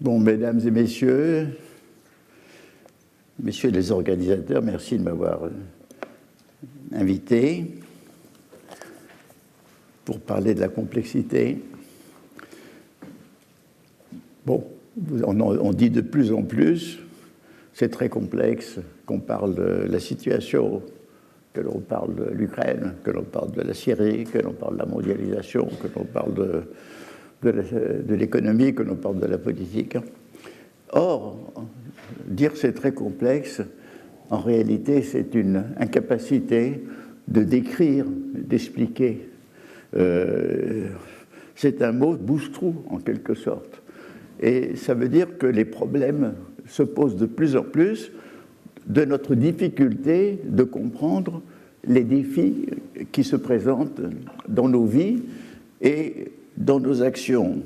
Bon, mesdames et messieurs, messieurs les organisateurs, merci de m'avoir invité pour parler de la complexité. Bon, on dit de plus en plus, c'est très complexe, qu'on parle de la situation, que l'on parle de l'Ukraine, que l'on parle de la Syrie, que l'on parle de la mondialisation, que l'on parle de l'économie, que l'on parle de la politique. Or, dire c'est très complexe, en réalité, c'est une incapacité de décrire, d'expliquer. C'est un mot bouche-trou, en quelque sorte. Et ça veut dire que les problèmes se posent de plus en plus de notre difficulté de comprendre les défis qui se présentent dans nos vies et dans nos actions.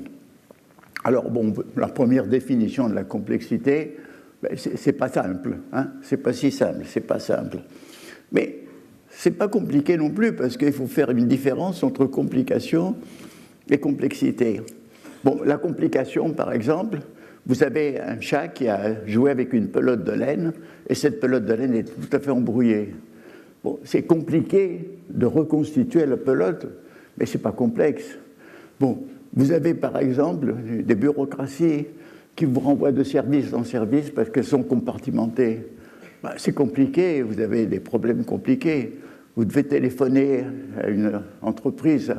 Alors, bon, la première définition de la complexité, c'est pas simple, hein, c'est pas si simple, c'est pas simple. Mais c'est pas compliqué non plus, parce qu'il faut faire une différence entre complication et complexité. Bon, la complication, par exemple, vous avez un chat qui a joué avec une pelote de laine, et cette pelote de laine est tout à fait embrouillée. Bon, c'est compliqué de reconstituer la pelote, mais c'est pas complexe. Bon, vous avez par exemple des bureaucraties qui vous renvoient de service en service parce qu'elles sont compartimentées. C'est compliqué, vous avez des problèmes compliqués. Vous devez téléphoner à une entreprise,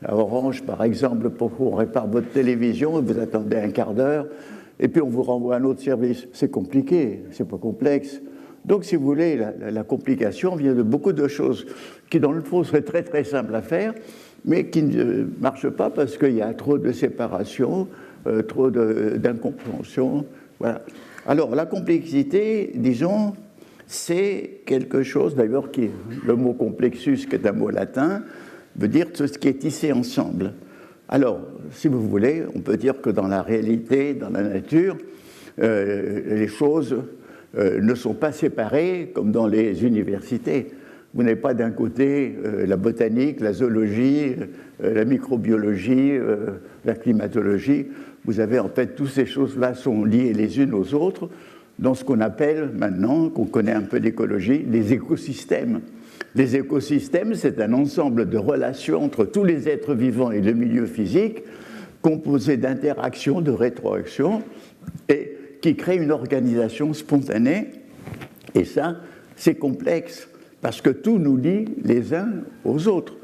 à Orange par exemple, pour qu'on répare votre télévision, vous attendez un quart d'heure, et puis on vous renvoie à un autre service. C'est compliqué, c'est pas complexe. Donc, si vous voulez, la complication vient de beaucoup de choses qui, dans le fond, seraient très très simples à faire, mais qui ne marchent pas parce qu'il y a trop de séparation, trop d'incompréhension. Voilà. Alors, la complexité, disons, c'est quelque chose, d'ailleurs, le mot complexus, qui est un mot latin, veut dire tout ce qui est tissé ensemble. Alors, si vous voulez, on peut dire que dans la réalité, dans la nature, les choses ne sont pas séparées comme dans les universités. Vous n'avez pas d'un côté la botanique, la zoologie, la microbiologie, la climatologie. Vous avez en fait toutes ces choses-là sont liées les unes aux autres dans ce qu'on appelle maintenant, qu'on connaît un peu d'écologie, les écosystèmes. Les écosystèmes, c'est un ensemble de relations entre tous les êtres vivants et le milieu physique, composé d'interactions, de rétroactions, et qui crée une organisation spontanée. Et ça, c'est complexe, parce que tout nous lie les uns aux autres.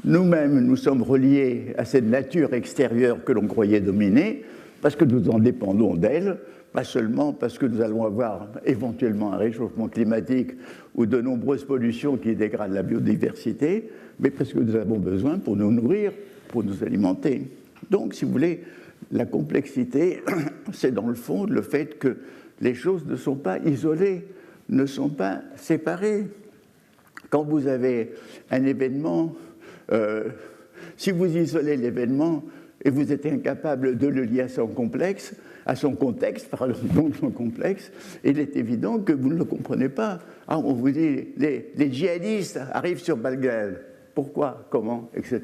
Nous-mêmes, nous sommes reliés à cette nature extérieure que l'on croyait dominer, parce que nous en dépendons d'elle, pas seulement parce que nous allons avoir éventuellement un réchauffement climatique ou de nombreuses pollutions qui dégradent la biodiversité, mais parce que nous avons besoin pour nous nourrir, pour nous alimenter. Donc, si vous voulez, la complexité, c'est dans le fond le fait que les choses ne sont pas isolées, ne sont pas séparées. Quand vous avez un événement, si vous isolez l'événement et vous êtes incapable de le lier à son complexe, à son contexte, pardon, son complexe, il est évident que vous ne le comprenez pas. Ah, on vous dit, les djihadistes arrivent sur Bagdad. Pourquoi, comment, etc.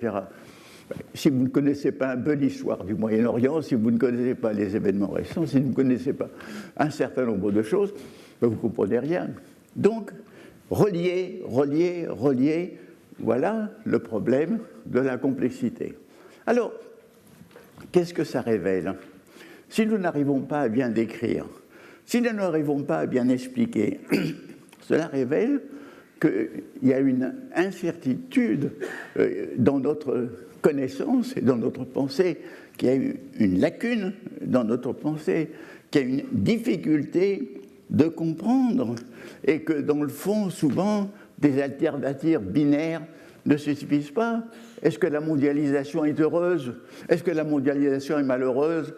Si vous ne connaissez pas un peu l'histoire du Moyen-Orient, si vous ne connaissez pas les événements récents, si vous ne connaissez pas un certain nombre de choses, vous ne comprenez rien. Donc, relier, voilà le problème de la complexité. Alors, qu'est-ce que ça révèle ? Si nous n'arrivons pas à bien décrire, si nous n'arrivons pas à bien expliquer, cela révèle qu'il y a une incertitude dans notre connaissance et dans notre pensée, qu'il y a une lacune dans notre pensée, qu'il y a une difficulté de comprendre et que dans le fond, souvent, des alternatives binaires ne suffisent pas. Est-ce que la mondialisation est heureuse ? Est-ce que la mondialisation est malheureuse ?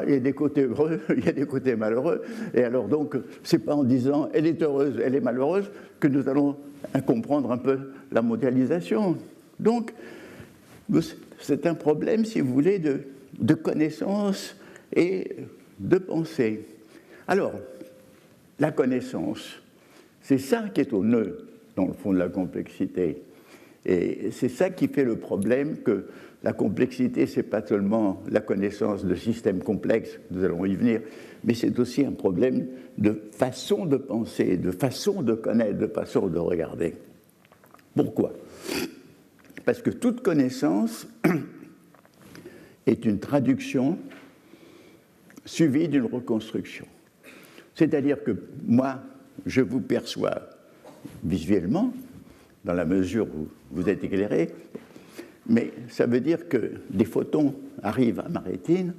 Il y a des côtés heureux, il y a des côtés malheureux. Et alors donc, c'est pas en disant elle est heureuse, elle est malheureuse que nous allons comprendre un peu la mondialisation. Donc, c'est un problème, si vous voulez, de connaissance et de pensée. Alors, la connaissance, c'est ça qui est au nœud, dans le fond, de la complexité. Et c'est ça qui fait le problème, que la complexité, ce n'est pas seulement la connaissance de systèmes complexes, nous allons y venir, mais c'est aussi un problème de façon de penser, de façon de connaître, de façon de regarder. Pourquoi ? Parce que toute connaissance est une traduction suivie d'une reconstruction. C'est-à-dire que moi, je vous perçois visuellement, dans la mesure où vous êtes éclairé, mais ça veut dire que des photons arrivent à ma rétine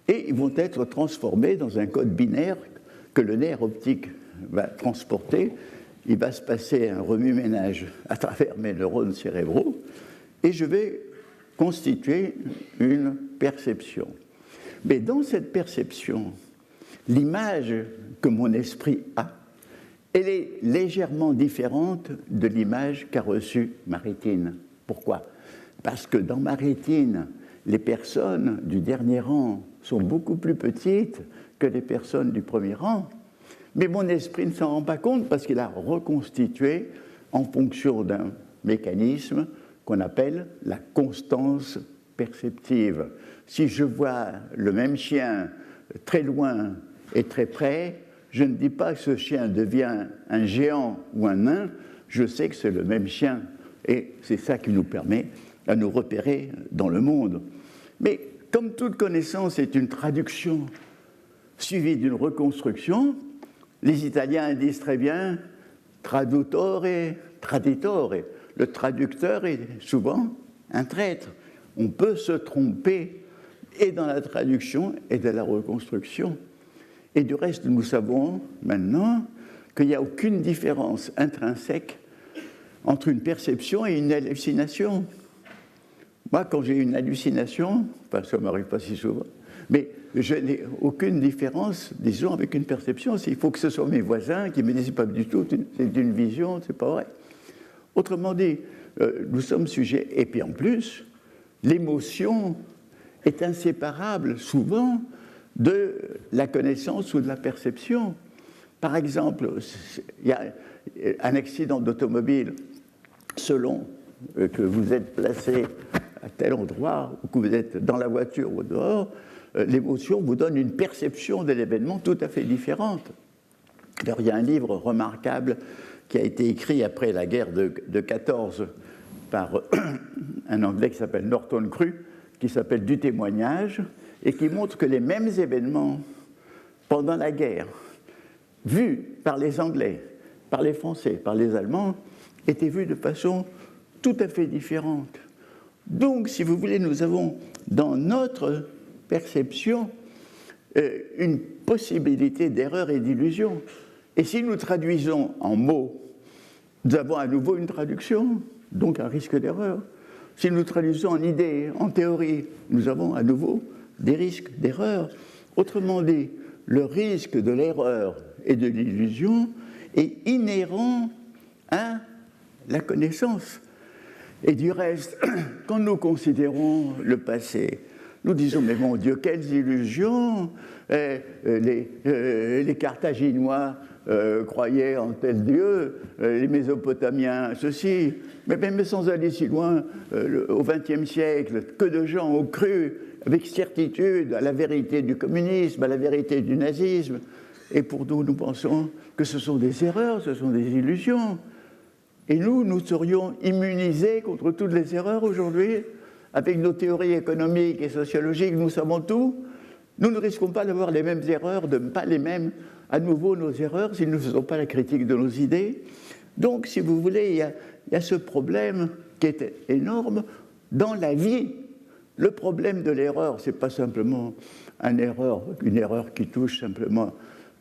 et ils vont être transformés dans un code binaire que le nerf optique va transporter. Il va se passer un remue-ménage à travers mes neurones cérébraux et je vais constituer une perception. Mais dans cette perception, l'image que mon esprit a, elle est légèrement différente de l'image qu'a reçue ma rétine. Pourquoi ? Parce que dans ma rétine, les personnes du dernier rang sont beaucoup plus petites que les personnes du premier rang. Mais mon esprit ne s'en rend pas compte parce qu'il a reconstitué en fonction d'un mécanisme qu'on appelle la constance perceptive. Si je vois le même chien très loin et très près, je ne dis pas que ce chien devient un géant ou un nain, je sais que c'est le même chien. Et c'est ça qui nous permet à nous repérer dans le monde. Mais comme toute connaissance est une traduction suivie d'une reconstruction, les Italiens disent très bien « traduttore, traditore ». Le traducteur est souvent un traître. On peut se tromper et dans la traduction et dans la reconstruction. Et du reste, nous savons maintenant qu'il n'y a aucune différence intrinsèque entre une perception et une hallucination. Moi, quand j'ai une hallucination, enfin, ça ne m'arrive pas si souvent, mais je n'ai aucune différence, disons, avec une perception. Il faut que ce soit mes voisins qui me disent pas du tout, c'est une vision, c'est pas vrai. Autrement dit, nous sommes sujets, et puis en plus, l'émotion est inséparable souvent de la connaissance ou de la perception. Par exemple, il y a un accident d'automobile, selon que vous êtes placé à tel endroit, ou que vous êtes dans la voiture ou dehors, l'émotion vous donne une perception de l'événement tout à fait différente. Alors, il y a un livre remarquable qui a été écrit après la guerre de 14 par un Anglais qui s'appelle Norton Cru, qui s'appelle « Du témoignage », et qui montre que les mêmes événements pendant la guerre, vus par les Anglais, par les Français, par les Allemands, étaient vus de façon tout à fait différente. Donc, si vous voulez, nous avons dans notre perception une possibilité d'erreur et d'illusion. Et si nous traduisons en mots, nous avons à nouveau une traduction, donc un risque d'erreur. Si nous traduisons en idées, en théorie, nous avons à nouveau des risques d'erreur. Autrement dit, le risque de l'erreur et de l'illusion est inhérent à la connaissance. Et du reste, quand nous considérons le passé, nous disons, mais mon Dieu, quelles illusions! Les Carthaginois croyaient en tel Dieu, les Mésopotamiens ceci, mais même sans aller si loin, au XXe siècle, que de gens ont cru avec certitude à la vérité du communisme, à la vérité du nazisme, et pour nous, nous pensons que ce sont des erreurs, ce sont des illusions. Et nous serions immunisés contre toutes les erreurs aujourd'hui, avec nos théories économiques et sociologiques, nous savons tout. Nous ne risquons pas d'avoir les mêmes erreurs, de ne pas les mêmes, à nouveau, nos erreurs, si nous ne faisons pas la critique de nos idées. Donc, si vous voulez, il y a ce problème qui est énorme dans la vie. Le problème de l'erreur, ce n'est pas simplement une erreur qui touche simplement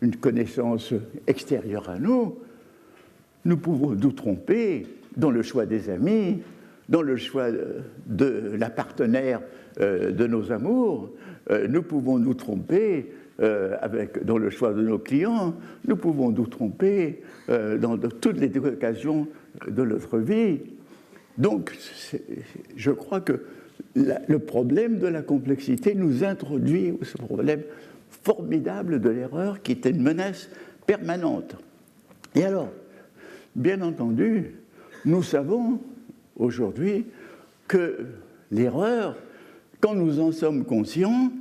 une connaissance extérieure à nous. Nous pouvons nous tromper dans le choix des amis, dans le choix de la partenaire de nos amours. Nous pouvons nous tromper dans le choix de nos clients. Nous pouvons nous tromper dans toutes les occasions de notre vie. Donc, je crois que le problème de la complexité nous introduit ce problème formidable de l'erreur qui est une menace permanente. Et alors, bien entendu, nous savons aujourd'hui que l'erreur, quand nous en sommes conscients,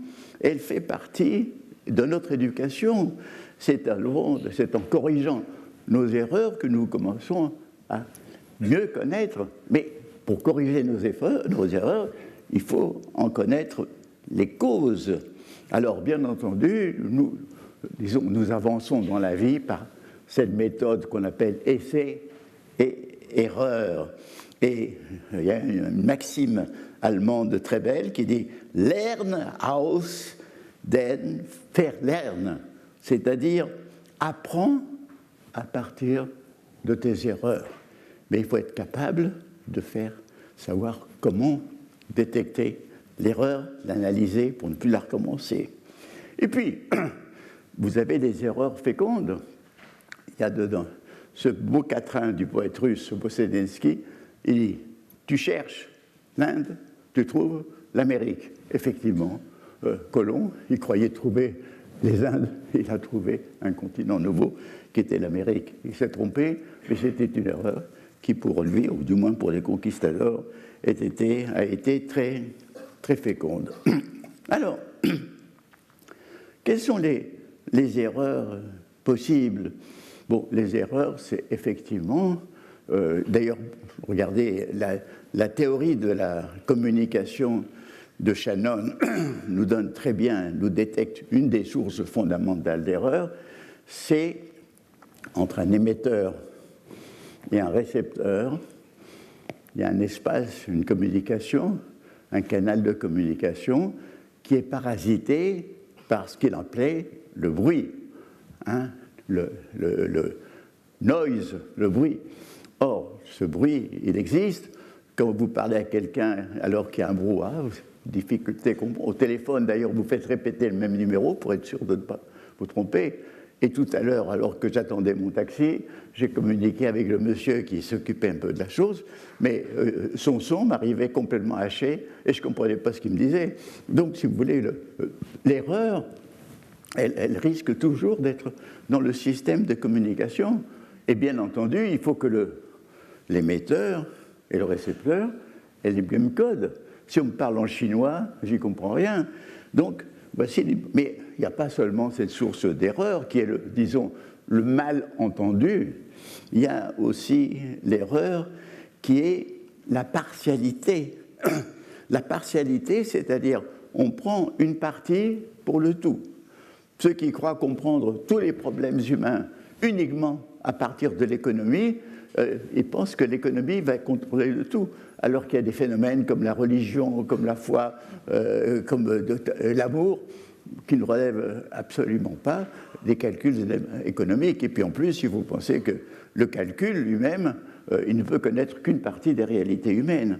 elle fait partie de notre éducation. C'est en corrigeant nos erreurs que nous commençons à mieux connaître. Mais pour corriger nos erreurs, il faut en connaître les causes. Alors, bien entendu, nous avançons dans la vie par cette méthode qu'on appelle essai et erreur. Et il y a une maxime allemande très belle qui dit « Lern aus den Verlernen », c'est-à-dire « apprends à partir de tes erreurs ». Mais il faut être capable de savoir comment détecter l'erreur, l'analyser pour ne plus la recommencer. Et puis, vous avez des erreurs fécondes. Il y a dedans ce beau quatrain du poète russe Bosedensky, il dit « Tu cherches l'Inde, tu trouves l'Amérique ». Effectivement, Colomb, il croyait trouver les Indes, il a trouvé un continent nouveau qui était l'Amérique. Il s'est trompé, mais c'était une erreur qui pour lui, ou du moins pour les conquistadors, a été très, très féconde. Alors, quelles sont les erreurs possibles? Bon, les erreurs, c'est effectivement... d'ailleurs, regardez, la théorie de la communication de Shannon nous détecte une des sources fondamentales d'erreur, c'est entre un émetteur et un récepteur, il y a un espace, une communication, un canal de communication qui est parasité par ce qu'il appelait le bruit, hein, le noise, le bruit. Or, ce bruit, il existe. Quand vous parlez à quelqu'un alors qu'il y a un brouhaha, difficulté au téléphone, d'ailleurs, vous faites répéter le même numéro pour être sûr de ne pas vous tromper. Et tout à l'heure, alors que j'attendais mon taxi, j'ai communiqué avec le monsieur qui s'occupait un peu de la chose, mais son son m'arrivait complètement haché et je ne comprenais pas ce qu'il me disait. Donc, si vous voulez, l'erreur, elle risque toujours d'être dans le système de communication. Et bien entendu, il faut que l'émetteur et le récepteur aient les mêmes codes. Si on me parle en chinois, j'y comprends rien. Donc, voici, mais il n'y a pas seulement cette source d'erreur qui est, disons, le malentendu. Il y a aussi l'erreur qui est la partialité. La partialité, c'est-à-dire, on prend une partie pour le tout. Ceux qui croient comprendre tous les problèmes humains uniquement à partir de l'économie, ils pensent que l'économie va contrôler le tout, alors qu'il y a des phénomènes comme la religion, comme la foi, comme l'amour, qui ne relèvent absolument pas des calculs économiques. Et puis en plus, si vous pensez que le calcul lui-même, il ne peut connaître qu'une partie des réalités humaines.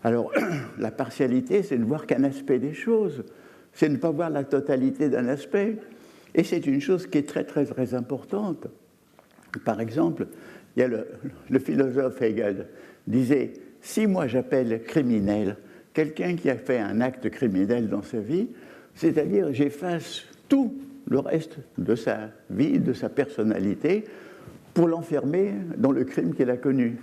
Alors, la partialité, c'est ne voir qu'un aspect des choses, c'est ne pas voir la totalité d'un aspect. Et c'est une chose qui est très, très, très importante. Par exemple, il y a le philosophe Hegel disait « Si moi j'appelle criminel quelqu'un qui a fait un acte criminel dans sa vie, c'est-à-dire j'efface tout le reste de sa vie, de sa personnalité, pour l'enfermer dans le crime qu'il a connu.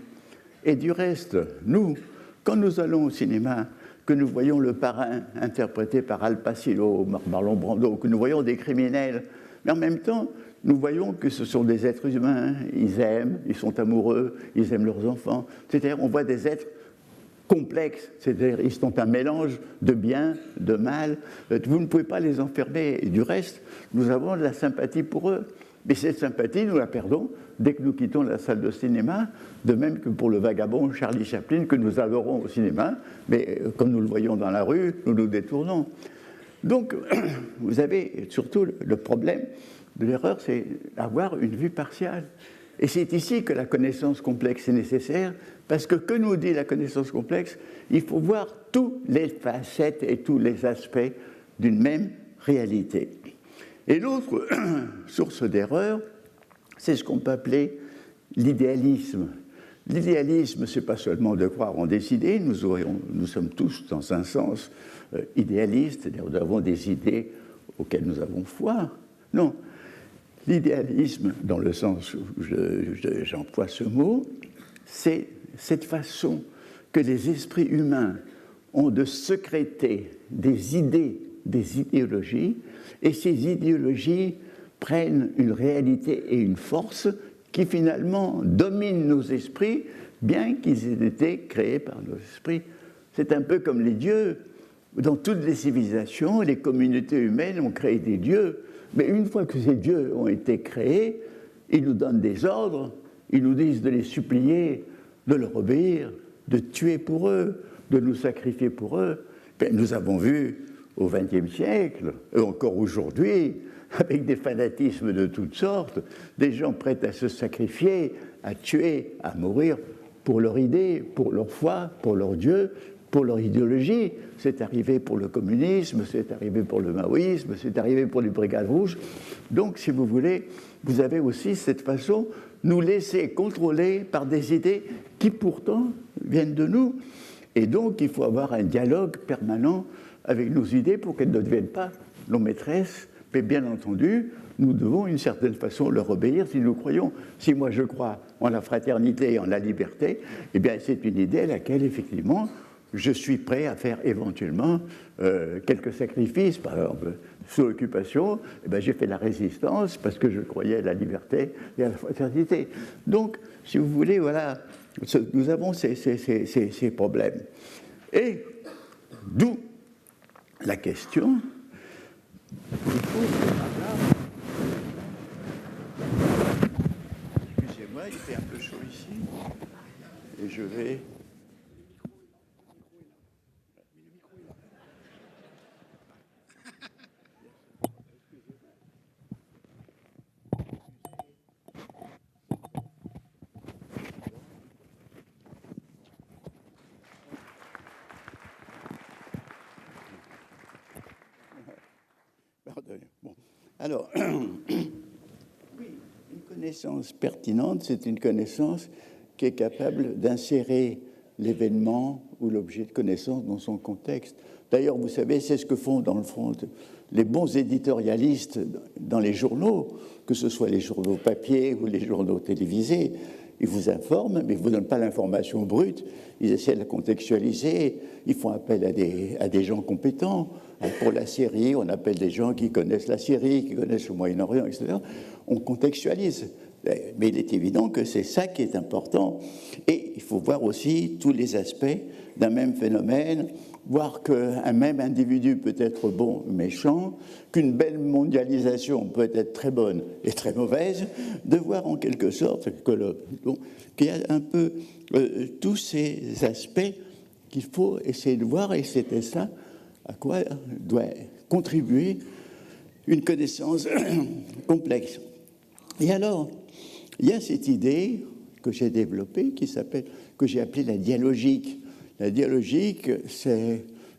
Et du reste, nous, quand nous allons au cinéma, que nous voyons le parrain interprété par Al Pacino, Marlon Brando, que nous voyons des criminels, mais en même temps, nous voyons que ce sont des êtres humains, ils aiment, ils sont amoureux, ils aiment leurs enfants. C'est-à-dire, on voit des êtres complexes, c'est-à-dire, ils sont un mélange de bien, de mal. Vous ne pouvez pas les enfermer. Et du reste, nous avons de la sympathie pour eux. Mais cette sympathie, nous la perdons dès que nous quittons la salle de cinéma, de même que pour le vagabond Charlie Chaplin, que nous adorons au cinéma, mais comme nous le voyons dans la rue, nous nous détournons. Donc, vous avez surtout le problème de l'erreur, c'est avoir une vue partiale. Et c'est ici que la connaissance complexe est nécessaire, parce que nous dit la connaissance complexe, il faut voir toutes les facettes et tous les aspects d'une même réalité. Et l'autre source d'erreur, c'est ce qu'on peut appeler l'idéalisme. L'idéalisme, ce n'est pas seulement de croire en des idées, nous sommes tous dans un sens idéaliste, c'est-à-dire nous avons des idées auxquelles nous avons foi. Non, l'idéalisme, dans le sens où j'emploie ce mot, c'est cette façon que les esprits humains ont de sécréter des idées, des idéologies, et ces idéologies prennent une réalité et une force qui finalement dominent nos esprits, bien qu'ils aient été créés par nos esprits. C'est un peu comme les dieux. Dans toutes les civilisations, les communautés humaines ont créé des dieux, mais une fois que ces dieux ont été créés, ils nous donnent des ordres, ils nous disent de les supplier, de leur obéir, de tuer pour eux, de nous sacrifier pour eux. Ben, nous avons vu au XXe siècle, et encore aujourd'hui, avec des fanatismes de toutes sortes, des gens prêts à se sacrifier, à tuer, à mourir pour leur idée, pour leur foi, pour leur Dieu, pour leur idéologie. C'est arrivé pour le communisme, c'est arrivé pour le maoïsme, c'est arrivé pour les brigades rouges. Donc, si vous voulez, vous avez aussi cette façon de nous laisser contrôler par des idées qui pourtant viennent de nous. Et donc, il faut avoir un dialogue permanent avec nos idées pour qu'elles ne deviennent pas nos maîtresses. Mais bien entendu, nous devons d'une certaine façon leur obéir si nous croyons. Si moi je crois en la fraternité et en la liberté, eh bien c'est une idée à laquelle effectivement je suis prêt à faire éventuellement quelques sacrifices. Par exemple, sous l'occupation, eh bien, j'ai fait la résistance parce que je croyais à la liberté et à la fraternité. Donc, si vous voulez, voilà, nous avons ces problèmes. Et d'où la question. Excusez-moi, il fait un peu chaud ici. Et je vais... Bon. Alors, oui, une connaissance pertinente, c'est une connaissance qui est capable d'insérer l'événement ou l'objet de connaissance dans son contexte. D'ailleurs, vous savez, c'est ce que font dans le fond les bons éditorialistes dans les journaux, que ce soit les journaux papier ou les journaux télévisés. Ils vous informent, mais ils ne vous donnent pas l'information brute. Ils essaient de la contextualiser. Ils font appel à des gens compétents. Pour la Syrie, on appelle des gens qui connaissent la Syrie, qui connaissent le Moyen-Orient, etc. On contextualise. Mais il est évident que c'est ça qui est important. Et il faut voir aussi tous les aspects d'un même phénomène, voir qu'un même individu peut être bon ou méchant, qu'une belle mondialisation peut être très bonne et très mauvaise, de voir en quelque sorte qu'il y a un peu tous ces aspects qu'il faut essayer de voir, et c'était ça à quoi doit contribuer une connaissance complexe. Et alors, il y a cette idée que j'ai développée, que j'ai appelée la dialogique. La dialogique,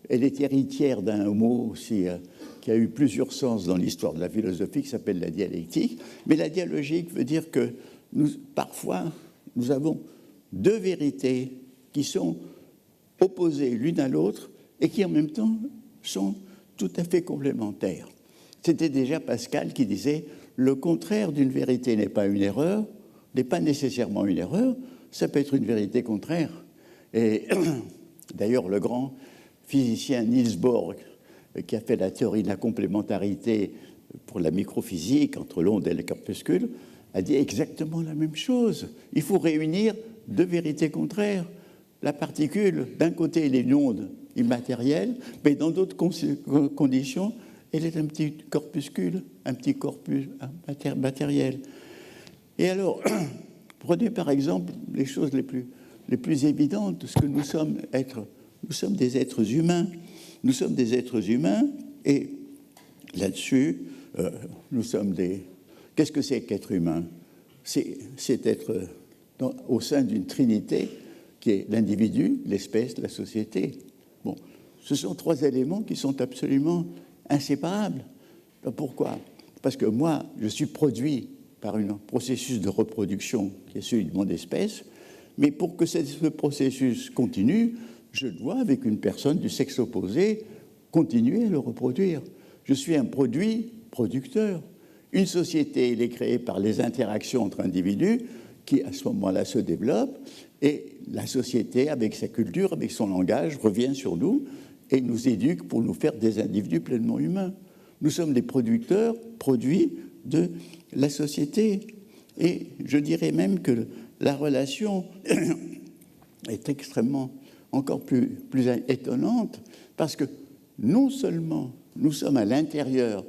elle est héritière d'un mot aussi qui a eu plusieurs sens dans l'histoire de la philosophie, qui s'appelle la dialectique. Mais la dialogique veut dire que parfois, nous avons deux vérités qui sont opposées l'une à l'autre et qui en même temps sont tout à fait complémentaires. C'était déjà Pascal qui disait « le contraire d'une vérité n'est pas une erreur, n'est pas nécessairement une erreur, ça peut être une vérité contraire ». Et d'ailleurs, le grand physicien Niels Bohr, qui a fait la théorie de la complémentarité pour la microphysique entre l'onde et le corpuscule, a dit exactement la même chose. Il faut réunir deux vérités contraires. La particule, d'un côté, elle est une onde immatérielle, mais dans d'autres conditions, elle est un petit corpuscule, un petit corpus matériel. Et alors, prenez par exemple les choses les plus évidentes, ce que nous sommes des êtres humains. Nous sommes des êtres humains, et là-dessus, nous sommes des... Qu'est-ce que c'est qu'être humain ? C'est être au sein d'une trinité qui est l'individu, l'espèce, la société. Bon, ce sont trois éléments qui sont absolument inséparables. Pourquoi ? Parce que moi, je suis produit par un processus de reproduction qui est celui de mon espèce, mais pour que ce processus continue, je dois, avec une personne du sexe opposé, continuer à le reproduire. Je suis un produit producteur. Une société, elle est créée par les interactions entre individus qui à ce moment-là se développe, et la société, avec sa culture, avec son langage, revient sur nous et nous éduque pour nous faire des individus pleinement humains. Nous sommes des producteurs, produits de la société. Et je dirais même que la relation est extrêmement, encore plus étonnante, parce que non seulement nous sommes à l'intérieur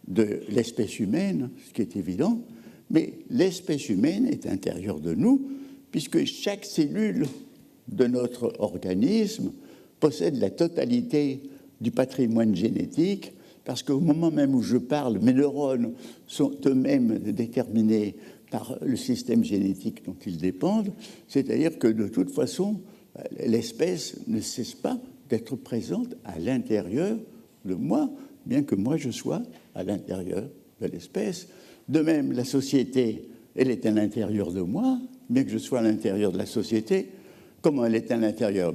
de l'espèce humaine, ce qui est évident, mais l'espèce humaine est à l'intérieur de nous, puisque chaque cellule de notre organisme possède la totalité du patrimoine génétique, parce qu'au moment même où je parle, mes neurones sont eux-mêmes déterminés par le système génétique dont ils dépendent, c'est-à-dire que de toute façon, l'espèce ne cesse pas d'être présente à l'intérieur de moi, bien que moi je sois à l'intérieur de l'espèce. De même, la société, elle est à l'intérieur de moi, bien que je sois à l'intérieur de la société. Comment elle est à l'intérieur?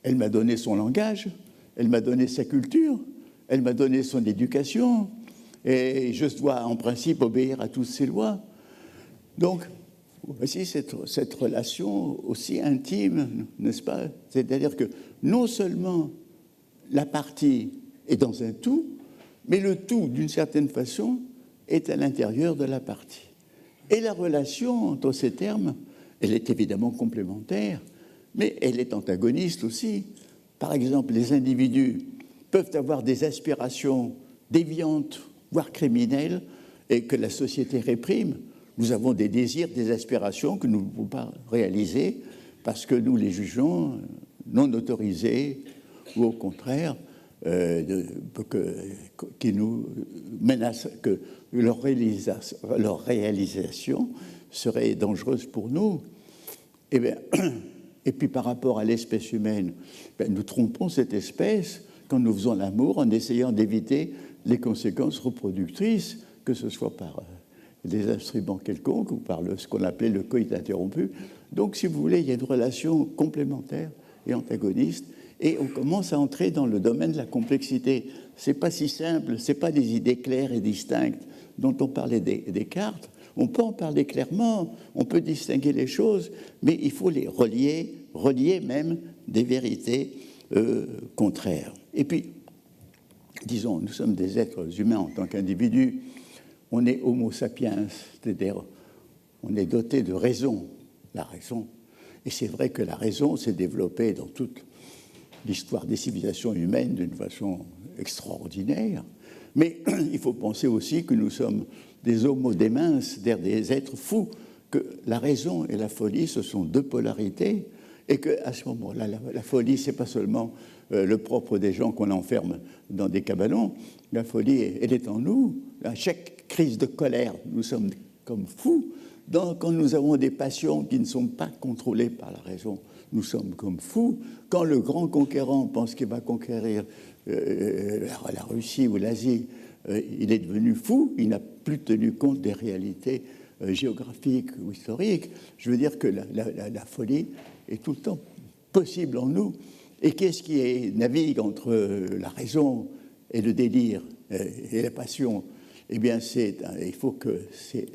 Elle m'a donné son langage, elle m'a donné sa culture, elle m'a donné son éducation, et je dois en principe obéir à toutes ses lois. Donc, voici cette relation aussi intime, n'est-ce pas? C'est-à-dire que non seulement la partie est dans un tout, mais le tout, d'une certaine façon, est à l'intérieur de la partie. Et la relation entre ces termes, elle est évidemment complémentaire, mais elle est antagoniste aussi. Par exemple, les individus peuvent avoir des aspirations déviantes, voire criminelles, et que la société réprime. Nous avons des désirs, des aspirations que nous ne pouvons pas réaliser parce que nous les jugeons non autorisés ou au contraire qui nous menacent, que leur réalisation serait dangereuse pour nous. Et puis par rapport à l'espèce humaine, nous trompons cette espèce quand nous faisons l'amour en essayant d'éviter les conséquences reproductrices, que ce soit par des instruments quelconques ou par ce qu'on appelait le coït interrompu. Donc, si vous voulez, il y a une relation complémentaire et antagoniste, et on commence à entrer dans le domaine de la complexité. Ce n'est pas si simple, ce n'est pas des idées claires et distinctes dont on parlait des cartes. On peut en parler clairement, on peut distinguer les choses, mais il faut les relier même des vérités contraires. Et puis, disons, nous sommes des êtres humains en tant qu'individus, on est homo sapiens, c'est-à-dire on est doté de raison, la raison. Et c'est vrai que la raison s'est développée dans toute l'histoire des civilisations humaines d'une façon extraordinaire. Mais il faut penser aussi que nous sommes des homo demens, c'est-à-dire des êtres fous, que la raison et la folie, ce sont deux polarités, et qu'à ce moment-là, la folie, ce n'est pas seulement le propre des gens qu'on enferme dans des cabanons. La folie, elle est en nous. À chaque crise de colère, nous sommes comme fous. Quand nous avons des passions qui ne sont pas contrôlées par la raison, nous sommes comme fous. Quand le grand conquérant pense qu'il va conquérir la Russie ou l'Asie, il est devenu fou, il n'a plus tenu compte des réalités géographiques ou historiques. Je veux dire que la folie est tout le temps possible en nous. Et qu'est-ce qui navigue entre la raison et le délire et la passion? Eh bien, il faut que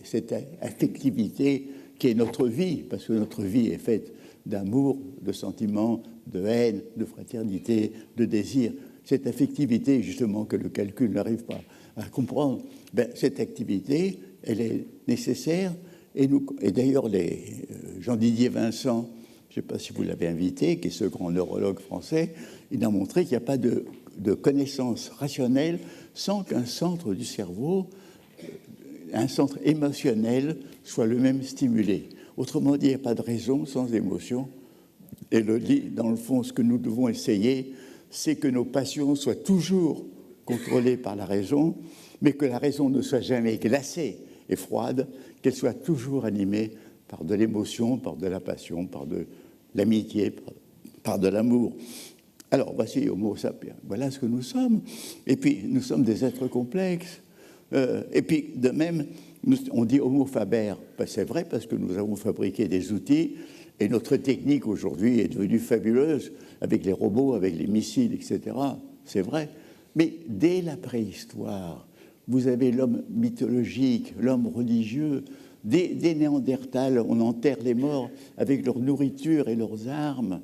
cette affectivité qui est notre vie, parce que notre vie est faite d'amour, de sentiments, de haine, de fraternité, de désir. Cette affectivité, justement, que le calcul n'arrive pas à comprendre, cette activité, elle est nécessaire. Et d'ailleurs, Jean-Didier Vincent, je ne sais pas si vous l'avez invité, qui est ce grand neurologue français, il a montré qu'il n'y a pas de connaissance rationnelle sans qu'un centre du cerveau, un centre émotionnel, soit le même stimulé. Autrement dit, il n'y a pas de raison sans émotion. Et dans le fond, ce que nous devons essayer, c'est que nos passions soient toujours contrôlées par la raison, mais que la raison ne soit jamais glacée et froide, qu'elle soit toujours animée par de l'émotion, par de la passion, par de l'amitié, par de l'amour. Alors, voici Homo sapiens, voilà ce que nous sommes. Et puis, nous sommes des êtres complexes. Et puis, de même, on dit Homo faber. C'est vrai parce que nous avons fabriqué des outils et notre technique aujourd'hui est devenue fabuleuse avec les robots, avec les missiles, etc. C'est vrai. Mais dès la préhistoire, vous avez l'homme mythologique, l'homme religieux, des Néandertals, on enterre les morts avec leur nourriture et leurs armes.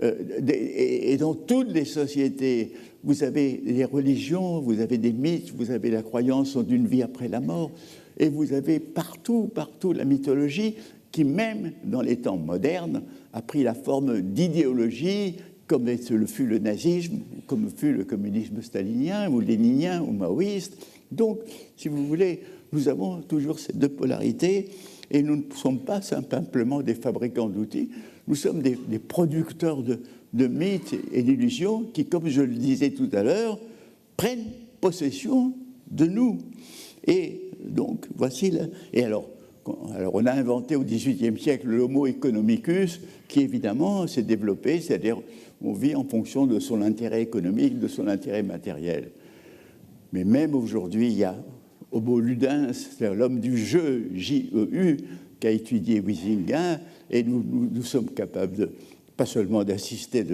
Et dans toutes les sociétés, vous avez des religions, vous avez des mythes, vous avez la croyance en une vie après la mort, et vous avez partout la mythologie qui, même dans les temps modernes, a pris la forme d'idéologie, comme le fut le nazisme, comme fut le communisme stalinien, ou léninien, ou maoïste. Donc, si vous voulez, nous avons toujours ces deux polarités, et nous ne sommes pas simplement des fabricants d'outils, nous sommes des producteurs de mythes et d'illusions qui, comme je le disais tout à l'heure, prennent possession de nous. Et donc, voici et alors, on a inventé au XVIIIe siècle l'homo economicus, qui évidemment s'est développé, c'est-à-dire on vit en fonction de son intérêt économique, de son intérêt matériel. Mais même aujourd'hui, il y a Homo ludens, c'est-à-dire l'homme du jeu, J-E-U, qu'a étudié Huizinga, et nous sommes capables pas seulement d'assister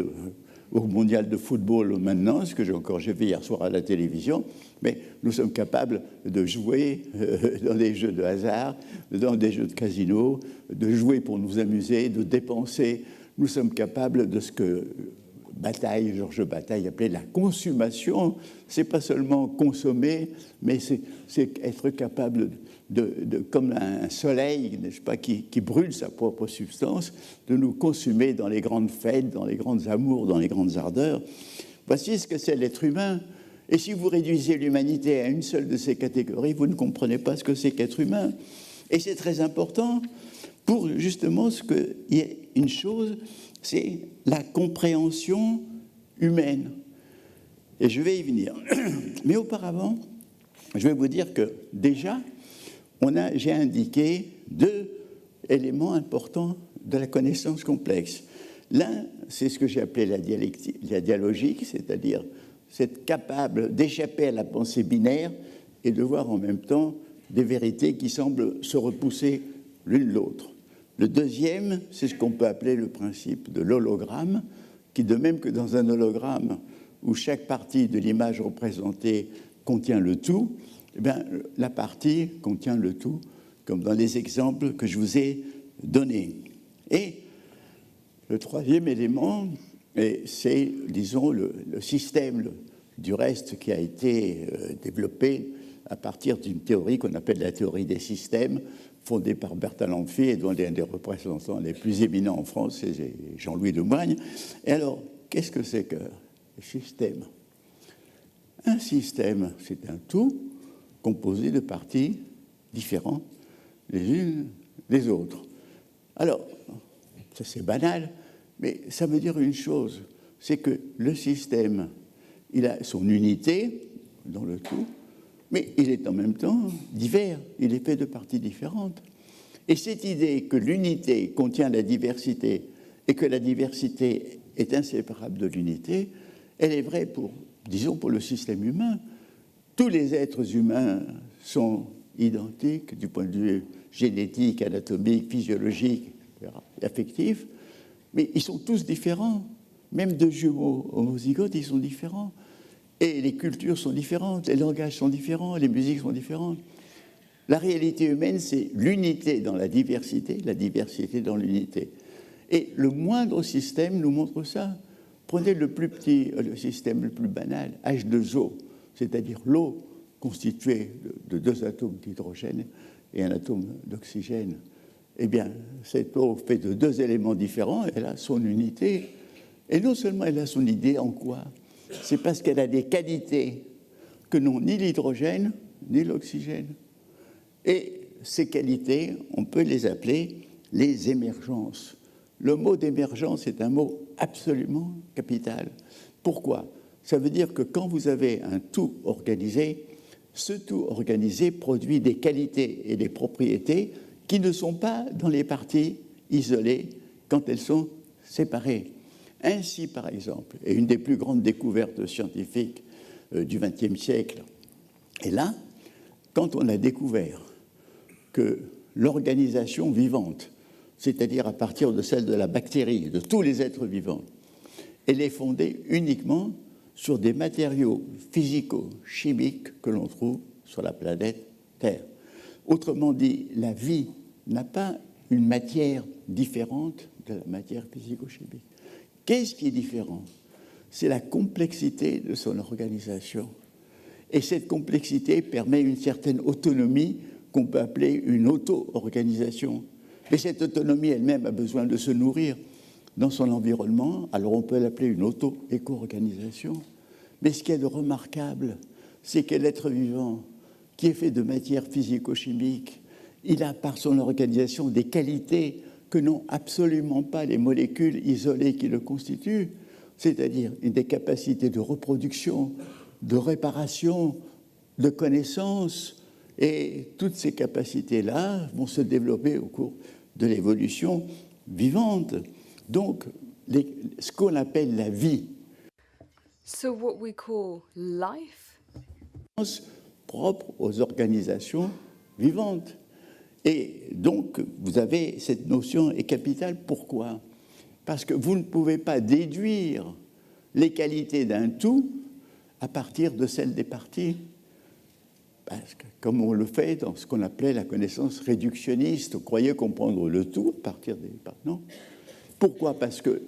au mondial de football maintenant, ce que j'ai vu hier soir à la télévision, mais nous sommes capables de jouer dans des jeux de hasard, dans des jeux de casino, de jouer pour nous amuser, de dépenser. Nous sommes capables de ce que Georges Bataille appelait la consommation. C'est pas seulement consommer, mais c'est être capable comme un soleil, n'est-ce pas, qui brûle sa propre substance, de nous consumer dans les grandes fêtes, dans les grands amours, dans les grandes ardeurs. Voici ce que c'est l'être humain. Et si vous réduisez l'humanité à une seule de ces catégories, vous ne comprenez pas ce que c'est qu'être humain. Et c'est très important pour justement ce qu'il y ait une chose, c'est la compréhension humaine. Et je vais y venir. Mais auparavant, je vais vous dire que déjà, j'ai indiqué deux éléments importants de la connaissance complexe. L'un, c'est ce que j'ai appelé la dialogique, c'est-à-dire c'est capable d'échapper à la pensée binaire et de voir en même temps des vérités qui semblent se repousser l'une l'autre. Le deuxième, c'est ce qu'on peut appeler le principe de l'hologramme, qui, de même que dans un hologramme où chaque partie de l'image représentée contient le tout, eh bien, la partie contient le tout, comme dans les exemples que je vous ai donnés. Et le troisième élément, c'est, disons, le système du reste qui a été développé à partir d'une théorie qu'on appelle la théorie des systèmes, fondée par Bertalan Amphi et dont l'un des représentants les plus éminents en France, c'est Jean-Louis Lemoigne. Et alors, qu'est-ce que c'est qu'un système ? Un système, c'est un tout composé de parties différentes les unes des autres. Alors, ça c'est banal, mais ça veut dire une chose, c'est que le système, il a son unité dans le tout, mais il est en même temps divers, il est fait de parties différentes. Et cette idée que l'unité contient la diversité et que la diversité est inséparable de l'unité, elle est vraie pour le système humain. Tous les êtres humains sont identiques du point de vue génétique, anatomique, physiologique, affectif, mais ils sont tous différents. Même deux jumeaux homozygotes, ils sont différents. Et les cultures sont différentes, les langages sont différents, les musiques sont différentes. La réalité humaine, c'est l'unité dans la diversité dans l'unité. Et le moindre système nous montre ça. Prenez le plus petit, le système le plus banal, H2O, c'est-à-dire l'eau constituée de deux atomes d'hydrogène et un atome d'oxygène. Eh bien, cette eau fait de deux éléments différents, elle a son unité. Et non seulement elle a son idée, en quoi ? C'est parce qu'elle a des qualités que n'ont ni l'hydrogène ni l'oxygène. Et ces qualités, on peut les appeler les émergences. Le mot d'émergence est un mot absolument capital. Pourquoi ? Ça veut dire que quand vous avez un tout organisé, ce tout organisé produit des qualités et des propriétés qui ne sont pas dans les parties isolées quand elles sont séparées. Ainsi, par exemple, et une des plus grandes découvertes scientifiques du XXe siècle est là, quand on a découvert que l'organisation vivante, c'est-à-dire à partir de celle de la bactérie, de tous les êtres vivants, elle est fondée uniquement sur des matériaux physico-chimiques que l'on trouve sur la planète Terre. Autrement dit, la vie n'a pas une matière différente de la matière physico-chimique. Qu'est-ce qui est différent? C'est la complexité de son organisation. Et cette complexité permet une certaine autonomie qu'on peut appeler une auto-organisation. Mais cette autonomie elle-même a besoin de se nourrir dans son environnement, alors on peut l'appeler une auto-éco-organisation. Mais ce qui est de remarquable, c'est que l'être vivant, qui est fait de matière physico-chimique, il a par son organisation des qualités que n'ont absolument pas les molécules isolées qui le constituent, c'est-à-dire des capacités de reproduction, de réparation, de connaissance, et toutes ces capacités-là vont se développer au cours de l'évolution vivante. Donc, ce qu'on appelle la vie. So what we call life? Propre aux organisations vivantes. Et donc, vous avez cette notion est capitale. Pourquoi? Parce que vous ne pouvez pas déduire les qualités d'un tout à partir de celles des parties. Parce que, comme on le fait dans ce qu'on appelait la connaissance réductionniste, on croyait comprendre le tout à partir des parties. Non. Pourquoi? Parce que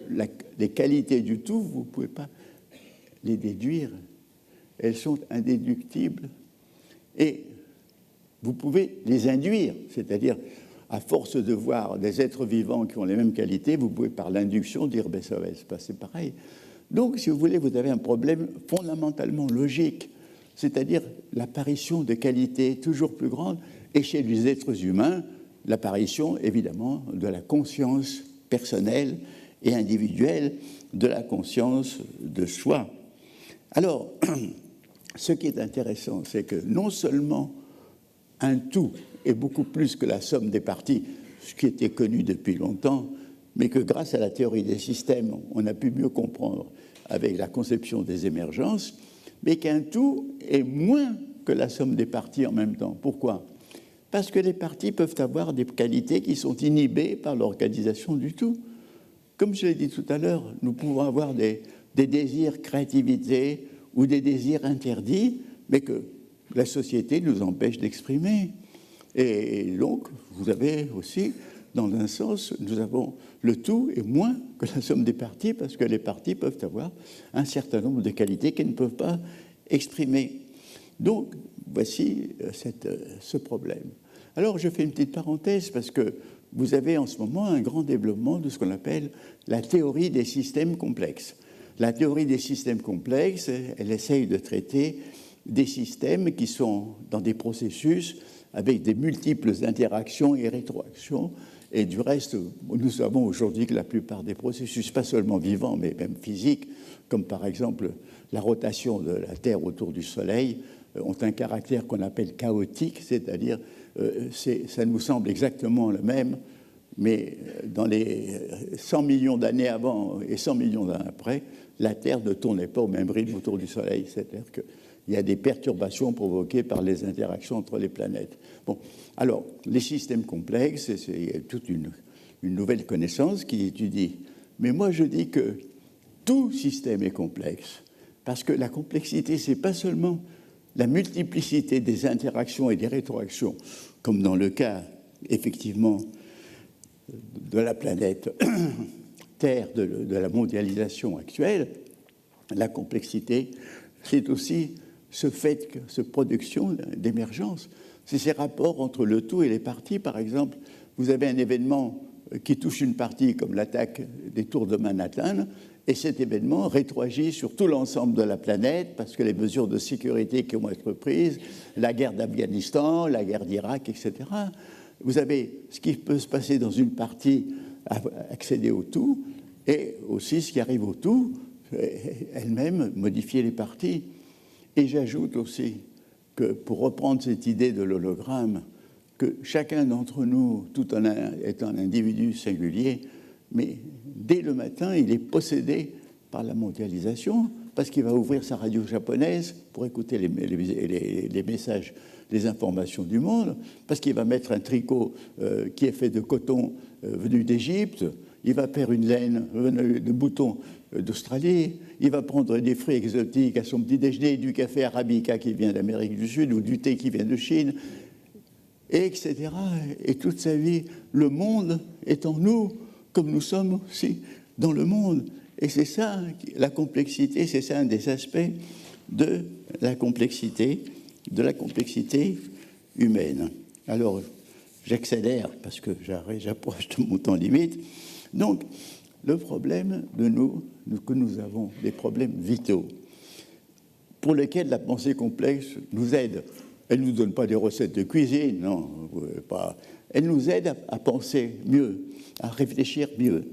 les qualités du tout, vous ne pouvez pas les déduire. Elles sont indéductibles. Et vous pouvez les induire, c'est-à-dire, à force de voir des êtres vivants qui ont les mêmes qualités, vous pouvez par l'induction dire ben, ça va se passer pareil. Donc, si vous voulez, vous avez un problème fondamentalement logique, c'est-à-dire l'apparition de qualités toujours plus grandes, et chez les êtres humains, l'apparition, évidemment, de la conscience personnelle et individuelle, de la conscience de soi. Alors, ce qui est intéressant, c'est que non seulement un tout est beaucoup plus que la somme des parties, ce qui était connu depuis longtemps, mais que grâce à la théorie des systèmes, on a pu mieux comprendre avec la conception des émergences, mais qu'un tout est moins que la somme des parties en même temps. Pourquoi? Parce que les parties peuvent avoir des qualités qui sont inhibées par l'organisation du tout. Comme je l'ai dit tout à l'heure, nous pouvons avoir des désirs créativité ou des désirs interdits, mais que la société nous empêche d'exprimer. Et donc, vous avez aussi, dans un sens, nous avons le tout est moins que la somme des parties, parce que les parties peuvent avoir un certain nombre de qualités qu'elles ne peuvent pas exprimer. Donc, voici ce problème. Alors, je fais une petite parenthèse, parce que vous avez en ce moment un grand développement de ce qu'on appelle la théorie des systèmes complexes. La théorie des systèmes complexes, elle essaye de traiter des systèmes qui sont dans des processus avec des multiples interactions et rétroactions. Et du reste, nous savons aujourd'hui que la plupart des processus, pas seulement vivants, mais même physiques, comme par exemple la rotation de la Terre autour du Soleil, ont un caractère qu'on appelle chaotique, c'est-à-dire ça nous semble exactement le même, mais dans les 100 millions d'années avant et 100 millions d'années après, la Terre ne tournait pas au même rythme autour du Soleil, c'est-à-dire qu'il y a des perturbations provoquées par les interactions entre les planètes. Bon, alors, les systèmes complexes, c'est toute une nouvelle connaissance qui étudie. Mais moi, je dis que tout système est complexe, parce que la complexité, ce n'est pas seulement la multiplicité des interactions et des rétroactions, comme dans le cas, effectivement, de la planète Terre, de la mondialisation actuelle. La complexité, c'est aussi cette production d'émergence. C'est ces rapports entre le tout et les parties. Par exemple, vous avez un événement qui touche une partie, comme l'attaque des tours de Manhattan, et cet événement rétroagit sur tout l'ensemble de la planète, parce que les mesures de sécurité qui vont être prises, la guerre d'Afghanistan, la guerre d'Irak, etc. Vous avez ce qui peut se passer dans une partie, accéder au tout, et aussi ce qui arrive au tout, elle-même modifier les parties. Et j'ajoute aussi que, pour reprendre cette idée de l'hologramme, que chacun d'entre nous, tout en étant un individu singulier, mais dès le matin, il est possédé par la mondialisation, parce qu'il va ouvrir sa radio japonaise pour écouter les messages, les informations du monde, parce qu'il va mettre un tricot qui est fait de coton venu d'Égypte, il va faire une laine de moutons d'Australie, il va prendre des fruits exotiques à son petit déjeuner, du café arabica qui vient d'Amérique du Sud ou du thé qui vient de Chine. et etc. Et toute sa vie, le monde est en nous, comme nous sommes aussi dans le monde. Et c'est ça, la complexité, c'est ça un des aspects de la complexité humaine. Alors, j'accélère parce que j'approche de mon temps limite. Donc, le problème que nous avons, des problèmes vitaux, pour lesquels la pensée complexe nous aide. Elle ne nous donne pas des recettes de cuisine, non, pas. Elle nous aide à penser mieux, à réfléchir mieux.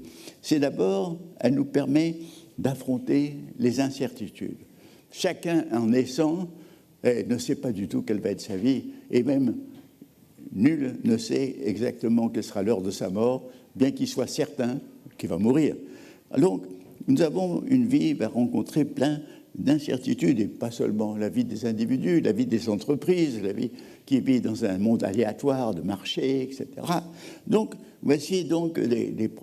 C'est d'abord, elle nous permet d'affronter les incertitudes. Chacun, en naissant, ne sait pas du tout quelle va être sa vie, et même nul ne sait exactement quelle sera l'heure de sa mort, bien qu'il soit certain qu'il va mourir. Donc, nous avons une vie qui va rencontrer plein d'incertitudes, et pas seulement la vie des individus, la vie des entreprises, la vie qui vit dans un monde aléatoire de marché, etc. Donc, voici donc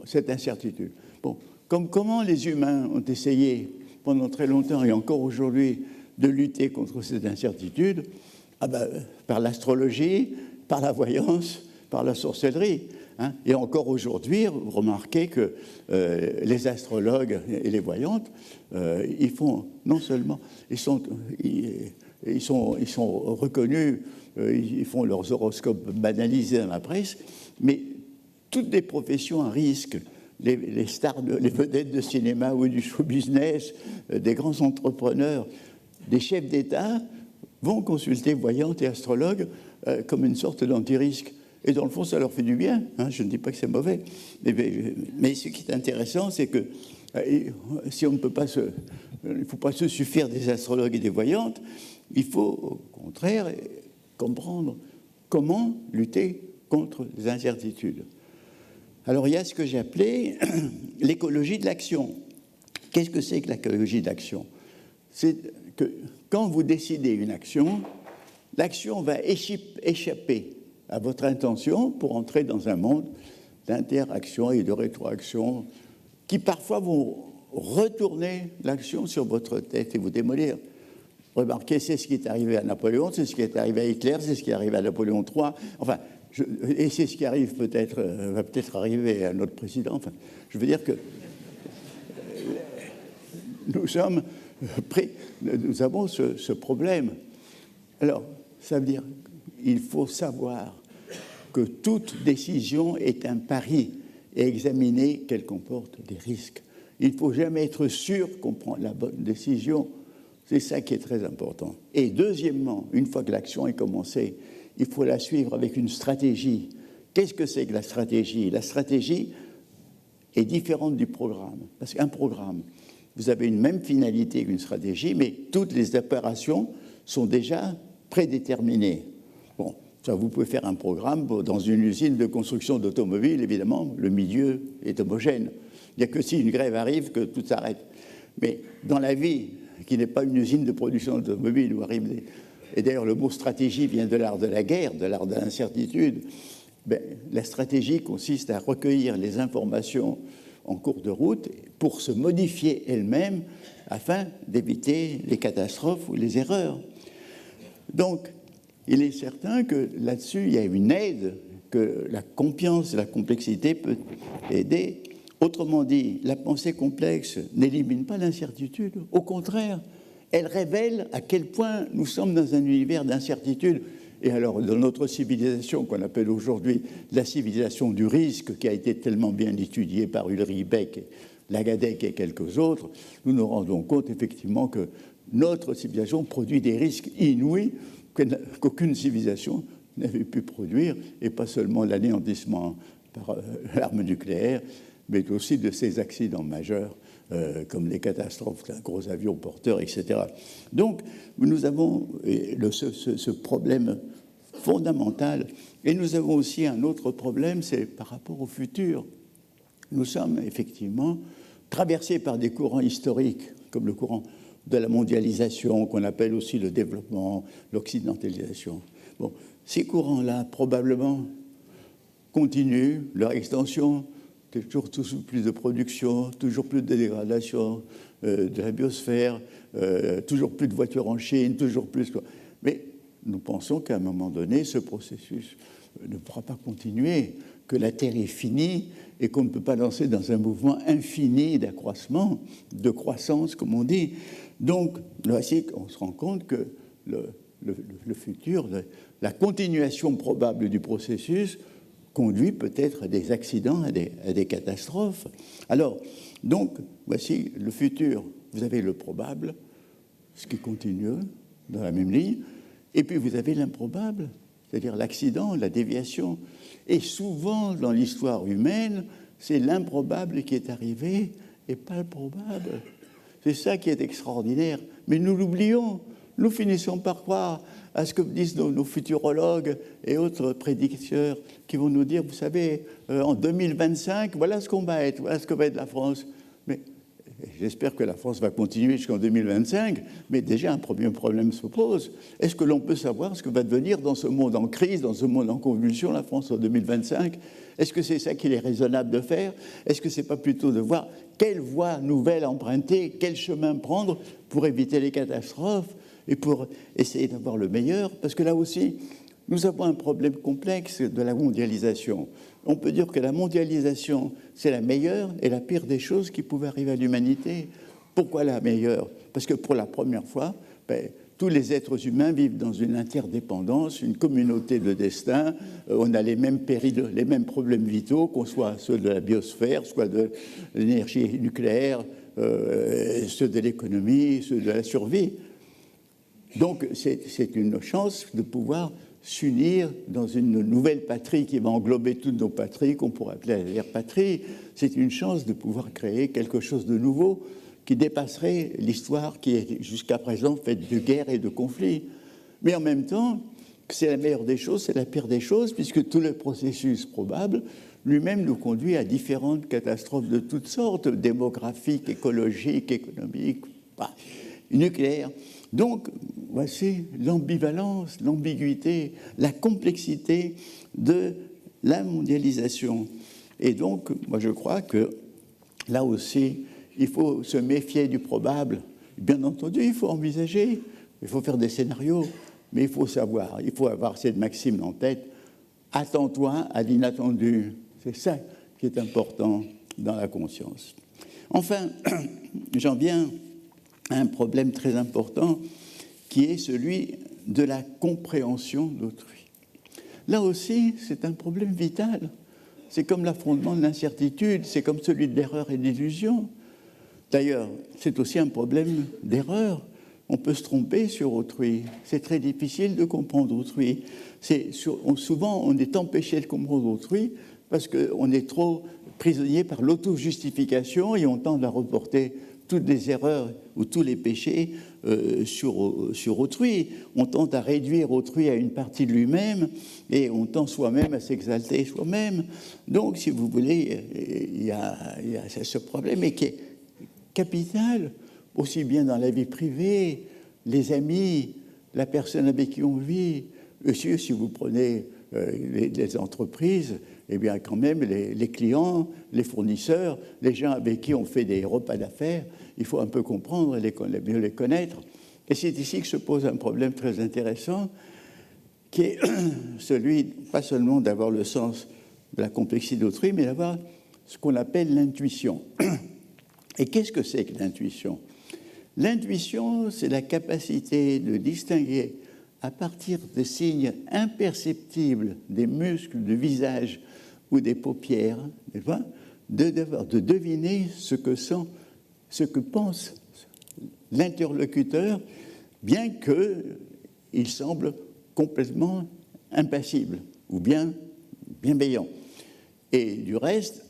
cette incertitude. Bon, comment les humains ont essayé pendant très longtemps et encore aujourd'hui de lutter contre cette incertitude? Par l'astrologie, par la voyance, par la sorcellerie. Hein. Et encore aujourd'hui, vous remarquez que les astrologues et les voyantes, ils font non seulement, ils sont reconnus, ils font leurs horoscopes banalisés dans la presse, mais toutes les professions à risque, les stars, les vedettes de cinéma ou du show business, des grands entrepreneurs, des chefs d'État vont consulter voyantes et astrologues comme une sorte d'anti-risque. Et dans le fond, ça leur fait du bien. Hein, je ne dis pas que c'est mauvais. Mais ce qui est intéressant, c'est que si on ne peut pas il ne faut pas se suffire des astrologues et des voyantes, il faut au contraire comprendre comment lutter contre les incertitudes. Alors il y a ce que j'ai appelé l'écologie de l'action. Qu'est-ce que c'est que l'écologie de l'action? C'est que quand vous décidez une action, l'action va échapper à votre intention pour entrer dans un monde d'interaction et de rétroaction qui parfois vont retourner l'action sur votre tête et vous démolir. Remarquez, c'est ce qui est arrivé à Napoléon, c'est ce qui est arrivé à Hitler, c'est ce qui est arrivé à Napoléon III, enfin, et c'est ce qui arrive va peut-être arriver à notre président. Enfin, je veux dire que nous avons ce problème. Alors, ça veut dire qu'il faut savoir que toute décision est un pari et examiner qu'elle comporte des risques. Il ne faut jamais être sûr qu'on prend la bonne décision. C'est ça qui est très important. Et deuxièmement, une fois que l'action est commencée, il faut la suivre avec une stratégie. Qu'est-ce que c'est que la stratégie? La stratégie est différente du programme. Parce qu'un programme, vous avez une même finalité qu'une stratégie, mais toutes les opérations sont déjà prédéterminées. Bon, ça, vous pouvez faire un programme dans une usine de construction d'automobiles, évidemment, le milieu est homogène. Il n'y a que si une grève arrive que tout s'arrête. Mais dans la vie, qui n'est pas une usine de production d'automobiles, où arrive des... Et d'ailleurs, le mot stratégie vient de l'art de la guerre, de l'art de l'incertitude. La stratégie consiste à recueillir les informations en cours de route pour se modifier elle-même afin d'éviter les catastrophes ou les erreurs. Donc, il est certain que là-dessus, il y a une aide, que la confiance et la complexité peut aider. Autrement dit, la pensée complexe n'élimine pas l'incertitude. Au contraire, elle révèle à quel point nous sommes dans un univers d'incertitude. Et alors, dans notre civilisation, qu'on appelle aujourd'hui la civilisation du risque, qui a été tellement bien étudiée par Ulrich Beck, Lagadec et quelques autres, nous nous rendons compte effectivement que notre civilisation produit des risques inouïs qu'aucune civilisation n'avait pu produire, et pas seulement l'anéantissement par l'arme nucléaire, mais aussi de ces accidents majeurs, comme les catastrophes d'un gros avion porteur, etc. Donc, nous avons ce problème fondamental, et nous avons aussi un autre problème, c'est par rapport au futur. Nous sommes effectivement traversés par des courants historiques, comme le courant de la mondialisation, qu'on appelle aussi le développement, l'occidentalisation. Bon, ces courants-là, probablement, continuent leur extension, toujours plus de production, toujours plus de dégradation de la biosphère, toujours plus de voitures en Chine, toujours plus... Mais nous pensons qu'à un moment donné, ce processus ne pourra pas continuer, que la Terre est finie et qu'on ne peut pas lancer dans un mouvement infini d'accroissement, de croissance, comme on dit. Donc, voici qu'on se rend compte que le futur, la continuation probable du processus conduit peut-être à des accidents, à des catastrophes. Alors, donc, voici le futur. Vous avez le probable, ce qui continue dans la même ligne, et puis vous avez l'improbable, c'est-à-dire l'accident, la déviation. Et souvent, dans l'histoire humaine, c'est l'improbable qui est arrivé et pas le probable. C'est ça qui est extraordinaire. Mais nous l'oublions. Nous finissons par croire à ce que disent nos futurologues et autres prédicteurs qui vont nous dire, vous savez, en 2025, voilà ce qu'on va être, voilà ce que va être la France. Mais j'espère que la France va continuer jusqu'en 2025, mais déjà un premier problème se pose. Est-ce que l'on peut savoir ce que va devenir dans ce monde en crise, dans ce monde en convulsion, la France en 2025 ? Est-ce que c'est ça qu'il est raisonnable de faire ? Est-ce que ce n'est pas plutôt de voir quelle voie nouvelle emprunter, quel chemin prendre pour éviter les catastrophes et pour essayer d'avoir le meilleur ? Parce que là aussi, nous avons un problème complexe de la mondialisation. On peut dire que la mondialisation, c'est la meilleure et la pire des choses qui pouvaient arriver à l'humanité. Pourquoi la meilleure ? Parce que pour la première fois, tous les êtres humains vivent dans une interdépendance, une communauté de destin. On a les mêmes périls, les mêmes problèmes vitaux, qu'on soit ceux de la biosphère, soit de l'énergie nucléaire, ceux de l'économie, ceux de la survie. Donc c'est une chance de pouvoir s'unir dans une nouvelle patrie qui va englober toutes nos patries, qu'on pourrait appeler la patrie. C'est une chance de pouvoir créer quelque chose de nouveau qui dépasserait l'histoire qui est jusqu'à présent faite de guerres et de conflits. Mais en même temps, c'est la meilleure des choses, c'est la pire des choses, puisque tout le processus probable lui-même nous conduit à différentes catastrophes de toutes sortes, démographiques, écologiques, économiques, nucléaires. Donc, voici l'ambivalence, l'ambiguïté, la complexité de la mondialisation. Et donc, moi je crois que là aussi, il faut se méfier du probable. Bien entendu, il faut envisager, il faut faire des scénarios, mais il faut savoir, il faut avoir cette maxime en tête, attends-toi à l'inattendu. C'est ça qui est important dans la conscience. Enfin, j'en viens à un problème très important qui est celui de la compréhension d'autrui. Là aussi, c'est un problème vital. C'est comme l'affrontement de l'incertitude, c'est comme celui de l'erreur et de l'illusion. D'ailleurs, c'est aussi un problème d'erreur. On peut se tromper sur autrui. C'est très difficile de comprendre autrui. Souvent, on est empêché de comprendre autrui parce qu'on est trop prisonnier par l'auto-justification et on tend à reporter toutes les erreurs ou tous les péchés sur autrui. On tend à réduire autrui à une partie de lui-même et on tend soi-même à s'exalter soi-même. Donc, si vous voulez, il y a ce problème et qui est capital, aussi bien dans la vie privée, les amis, la personne avec qui on vit. Aussi, si vous prenez les entreprises, eh bien quand même les clients, les fournisseurs, les gens avec qui on fait des repas d'affaires, il faut un peu comprendre, mieux les connaître. Et c'est ici que se pose un problème très intéressant, qui est celui, pas seulement d'avoir le sens de la complexité d'autrui, mais d'avoir ce qu'on appelle l'intuition. Et qu'est-ce que c'est que l'intuition ? L'intuition, c'est la capacité de distinguer à partir de signes imperceptibles des muscles du visage ou des paupières, de deviner ce que pense l'interlocuteur, bien qu'il semble complètement impassible ou bien bienveillant. Et du reste,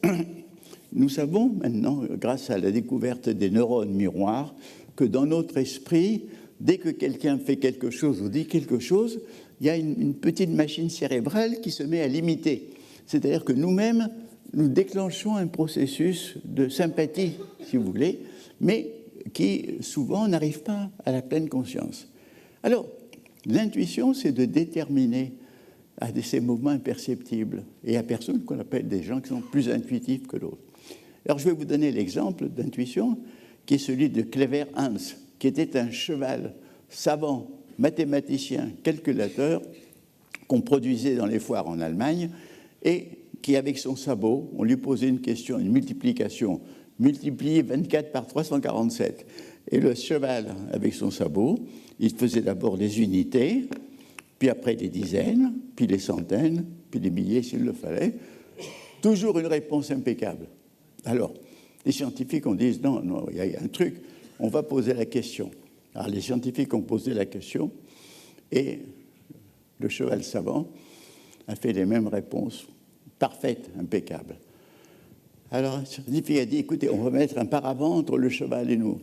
nous savons maintenant, grâce à la découverte des neurones miroirs, que dans notre esprit, dès que quelqu'un fait quelque chose ou dit quelque chose, il y a une petite machine cérébrale qui se met à l'imiter. C'est-à-dire que nous-mêmes, nous déclenchons un processus de sympathie, si vous voulez, mais qui souvent n'arrive pas à la pleine conscience. Alors, l'intuition, c'est de déterminer à ces mouvements imperceptibles et à personnes qu'on appelle des gens qui sont plus intuitifs que d'autres. Alors, je vais vous donner l'exemple d'intuition qui est celui de Clever Hans, qui était un cheval savant, mathématicien, calculateur, qu'on produisait dans les foires en Allemagne, et qui, avec son sabot, on lui posait une question, une multiplication, multiplier 24 par 347. Et le cheval, avec son sabot, il faisait d'abord des unités, puis après des dizaines, puis des centaines, puis des milliers s'il le fallait. Toujours une réponse impeccable. Alors, les scientifiques ont dit, non, il y a un truc, on va poser la question. Alors, les scientifiques ont posé la question, et le cheval savant a fait les mêmes réponses, parfaites, impeccables. Alors, le scientifique a dit, écoutez, on va mettre un paravent entre le cheval et nous.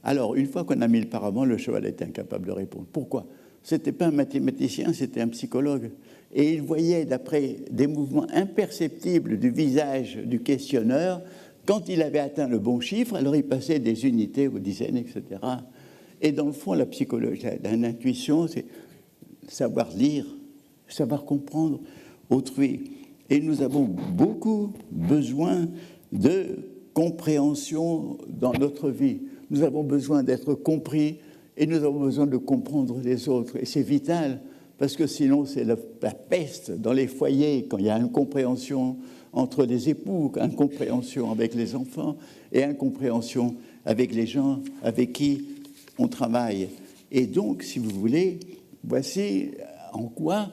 Alors, une fois qu'on a mis le paravent, le cheval était incapable de répondre. Pourquoi ? Ce n'était pas un mathématicien, c'était un psychologue. Et il voyait, d'après des mouvements imperceptibles du visage du questionneur, quand il avait atteint le bon chiffre, alors il passait des unités aux dizaines, etc. Et dans le fond, la psychologie, l'intuition, c'est savoir lire, savoir comprendre autrui. Et nous avons beaucoup besoin de compréhension dans notre vie. Nous avons besoin d'être compris et nous avons besoin de comprendre les autres. Et c'est vital, parce que sinon c'est la peste dans les foyers, quand il y a incompréhension entre les époux, incompréhension avec les enfants et incompréhension avec les gens avec qui on travaille. Et donc, si vous voulez, voici en quoi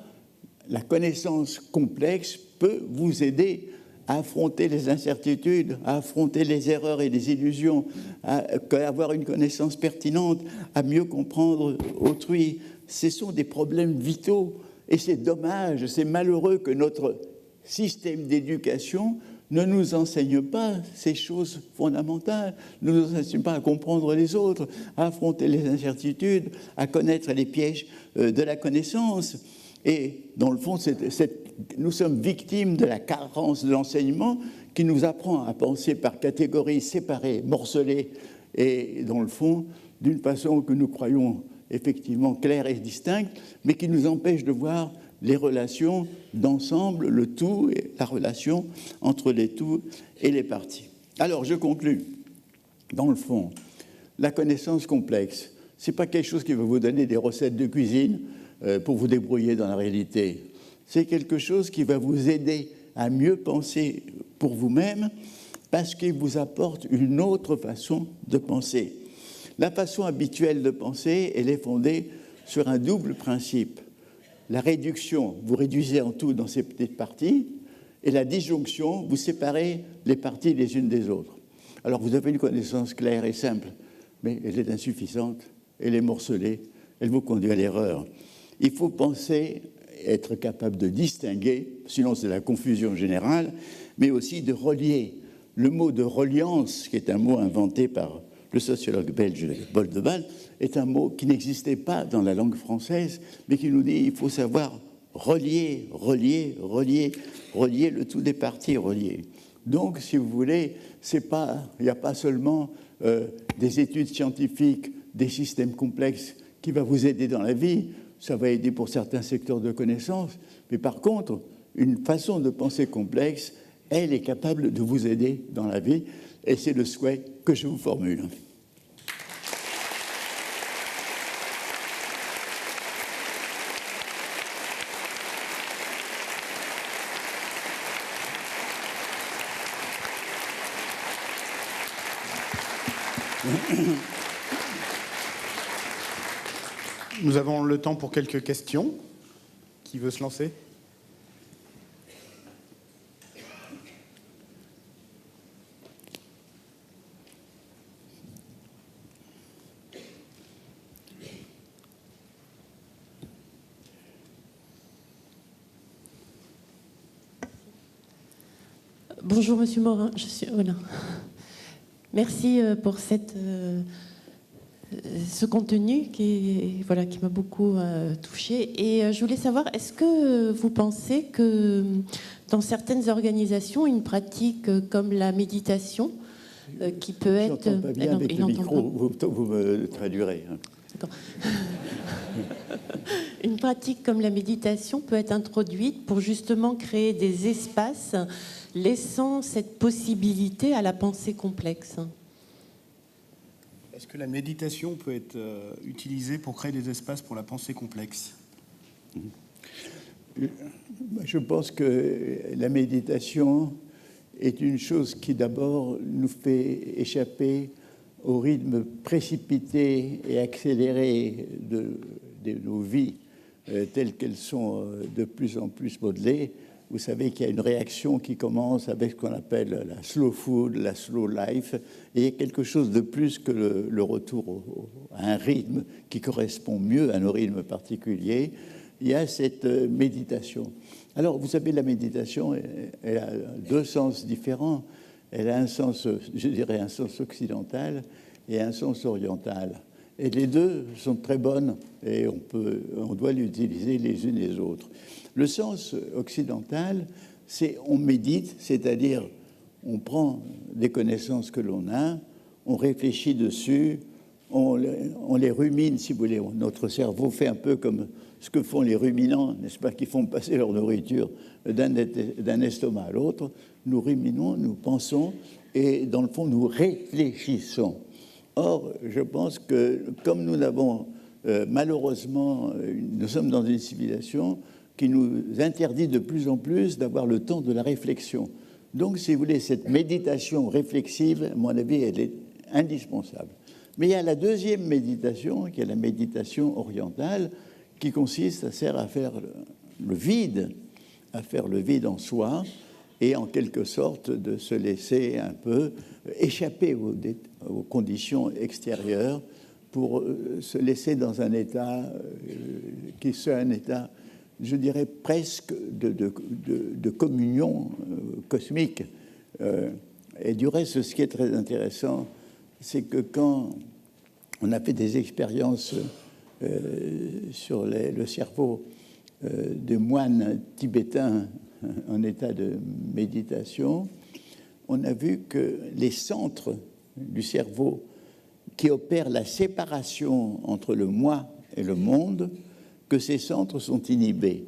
la connaissance complexe peut vous aider à affronter les incertitudes, à affronter les erreurs et les illusions, à avoir une connaissance pertinente, à mieux comprendre autrui. Ce sont des problèmes vitaux et c'est dommage, c'est malheureux que notre système d'éducation ne nous enseigne pas ces choses fondamentales, ne nous enseigne pas à comprendre les autres, à affronter les incertitudes, à connaître les pièges de la connaissance. Et dans le fond, nous sommes victimes de la carence de l'enseignement qui nous apprend à penser par catégories séparées, morcelées, et dans le fond, d'une façon que nous croyons effectivement claire et distincte, mais qui nous empêche de voir les relations d'ensemble, le tout, et la relation entre les tout et les parties. Alors, je conclus. Dans le fond, la connaissance complexe, ce n'est pas quelque chose qui va vous donner des recettes de cuisine pour vous débrouiller dans la réalité. C'est quelque chose qui va vous aider à mieux penser pour vous-même parce qu'il vous apporte une autre façon de penser. La façon habituelle de penser, elle est fondée sur un double principe. La réduction, vous réduisez en tout dans ces petites parties, et la disjonction, vous séparez les parties les unes des autres. Alors vous avez une connaissance claire et simple, mais elle est insuffisante, elle est morcelée, elle vous conduit à l'erreur. Il faut penser, être capable de distinguer, sinon c'est la confusion générale, mais aussi de relier. Le mot de reliance, qui est un mot inventé par le sociologue belge Boldeval, est un mot qui n'existait pas dans la langue française, mais qui nous dit qu'il faut savoir relier le tout des parties reliées. Donc, si vous voulez, il n'y a pas seulement des études scientifiques, des systèmes complexes qui vont vous aider dans la vie, ça va aider pour certains secteurs de connaissances, mais par contre, une façon de penser complexe, elle est capable de vous aider dans la vie, et c'est le souhait que je vous formule. Nous avons le temps pour quelques questions. Qui veut se lancer ? Bonjour Monsieur Morin, je suis voilà. Merci pour ce contenu qui m'a beaucoup touchée. Et je voulais savoir, est-ce que vous pensez que dans certaines organisations, une pratique comme la méditation, qui peut être... J'entends pas bien avec le micro, vous me traduirez. D'accord. Une pratique comme la méditation peut être introduite pour justement créer des espaces laissant cette possibilité à la pensée complexe. Est-ce que la méditation peut être utilisée pour créer des espaces pour la pensée complexe ? Je pense que la méditation est une chose qui d'abord nous fait échapper au rythme précipité et accéléré de nos vies telles qu'elles sont de plus en plus modelées. Vous savez qu'il y a une réaction qui commence avec ce qu'on appelle la slow food, la slow life, et il y a quelque chose de plus que le retour à un rythme qui correspond mieux à nos rythmes particuliers. Il y a cette méditation. Alors, vous savez, la méditation, elle a deux sens différents. Elle a un sens, je dirais, un sens occidental et un sens oriental. Et les deux sont très bonnes et on doit les utiliser les unes les autres. Le sens occidental, c'est on médite, c'est-à-dire on prend des connaissances que l'on a, on réfléchit dessus, on les rumine, si vous voulez. Notre cerveau fait un peu comme ce que font les ruminants, n'est-ce pas, qui font passer leur nourriture d'un estomac à l'autre. Nous ruminons, nous pensons et dans le fond, nous réfléchissons. Or, je pense que comme nous avons malheureusement, nous sommes dans une civilisation qui nous interdit de plus en plus d'avoir le temps de la réflexion. Donc, si vous voulez, cette méditation réflexive, à mon avis, elle est indispensable. Mais il y a la deuxième méditation, qui est la méditation orientale, qui consiste à faire le vide, à faire le vide en soi, et en quelque sorte de se laisser un peu échapper aux conditions extérieures pour se laisser dans un état qui soit un état, je dirais, presque de communion cosmique. Et du reste, ce qui est très intéressant, c'est que quand on a fait des expériences sur le cerveau de moines tibétains en état de méditation, on a vu que les centres du cerveau qui opèrent la séparation entre le moi et le monde, que ces centres sont inhibés.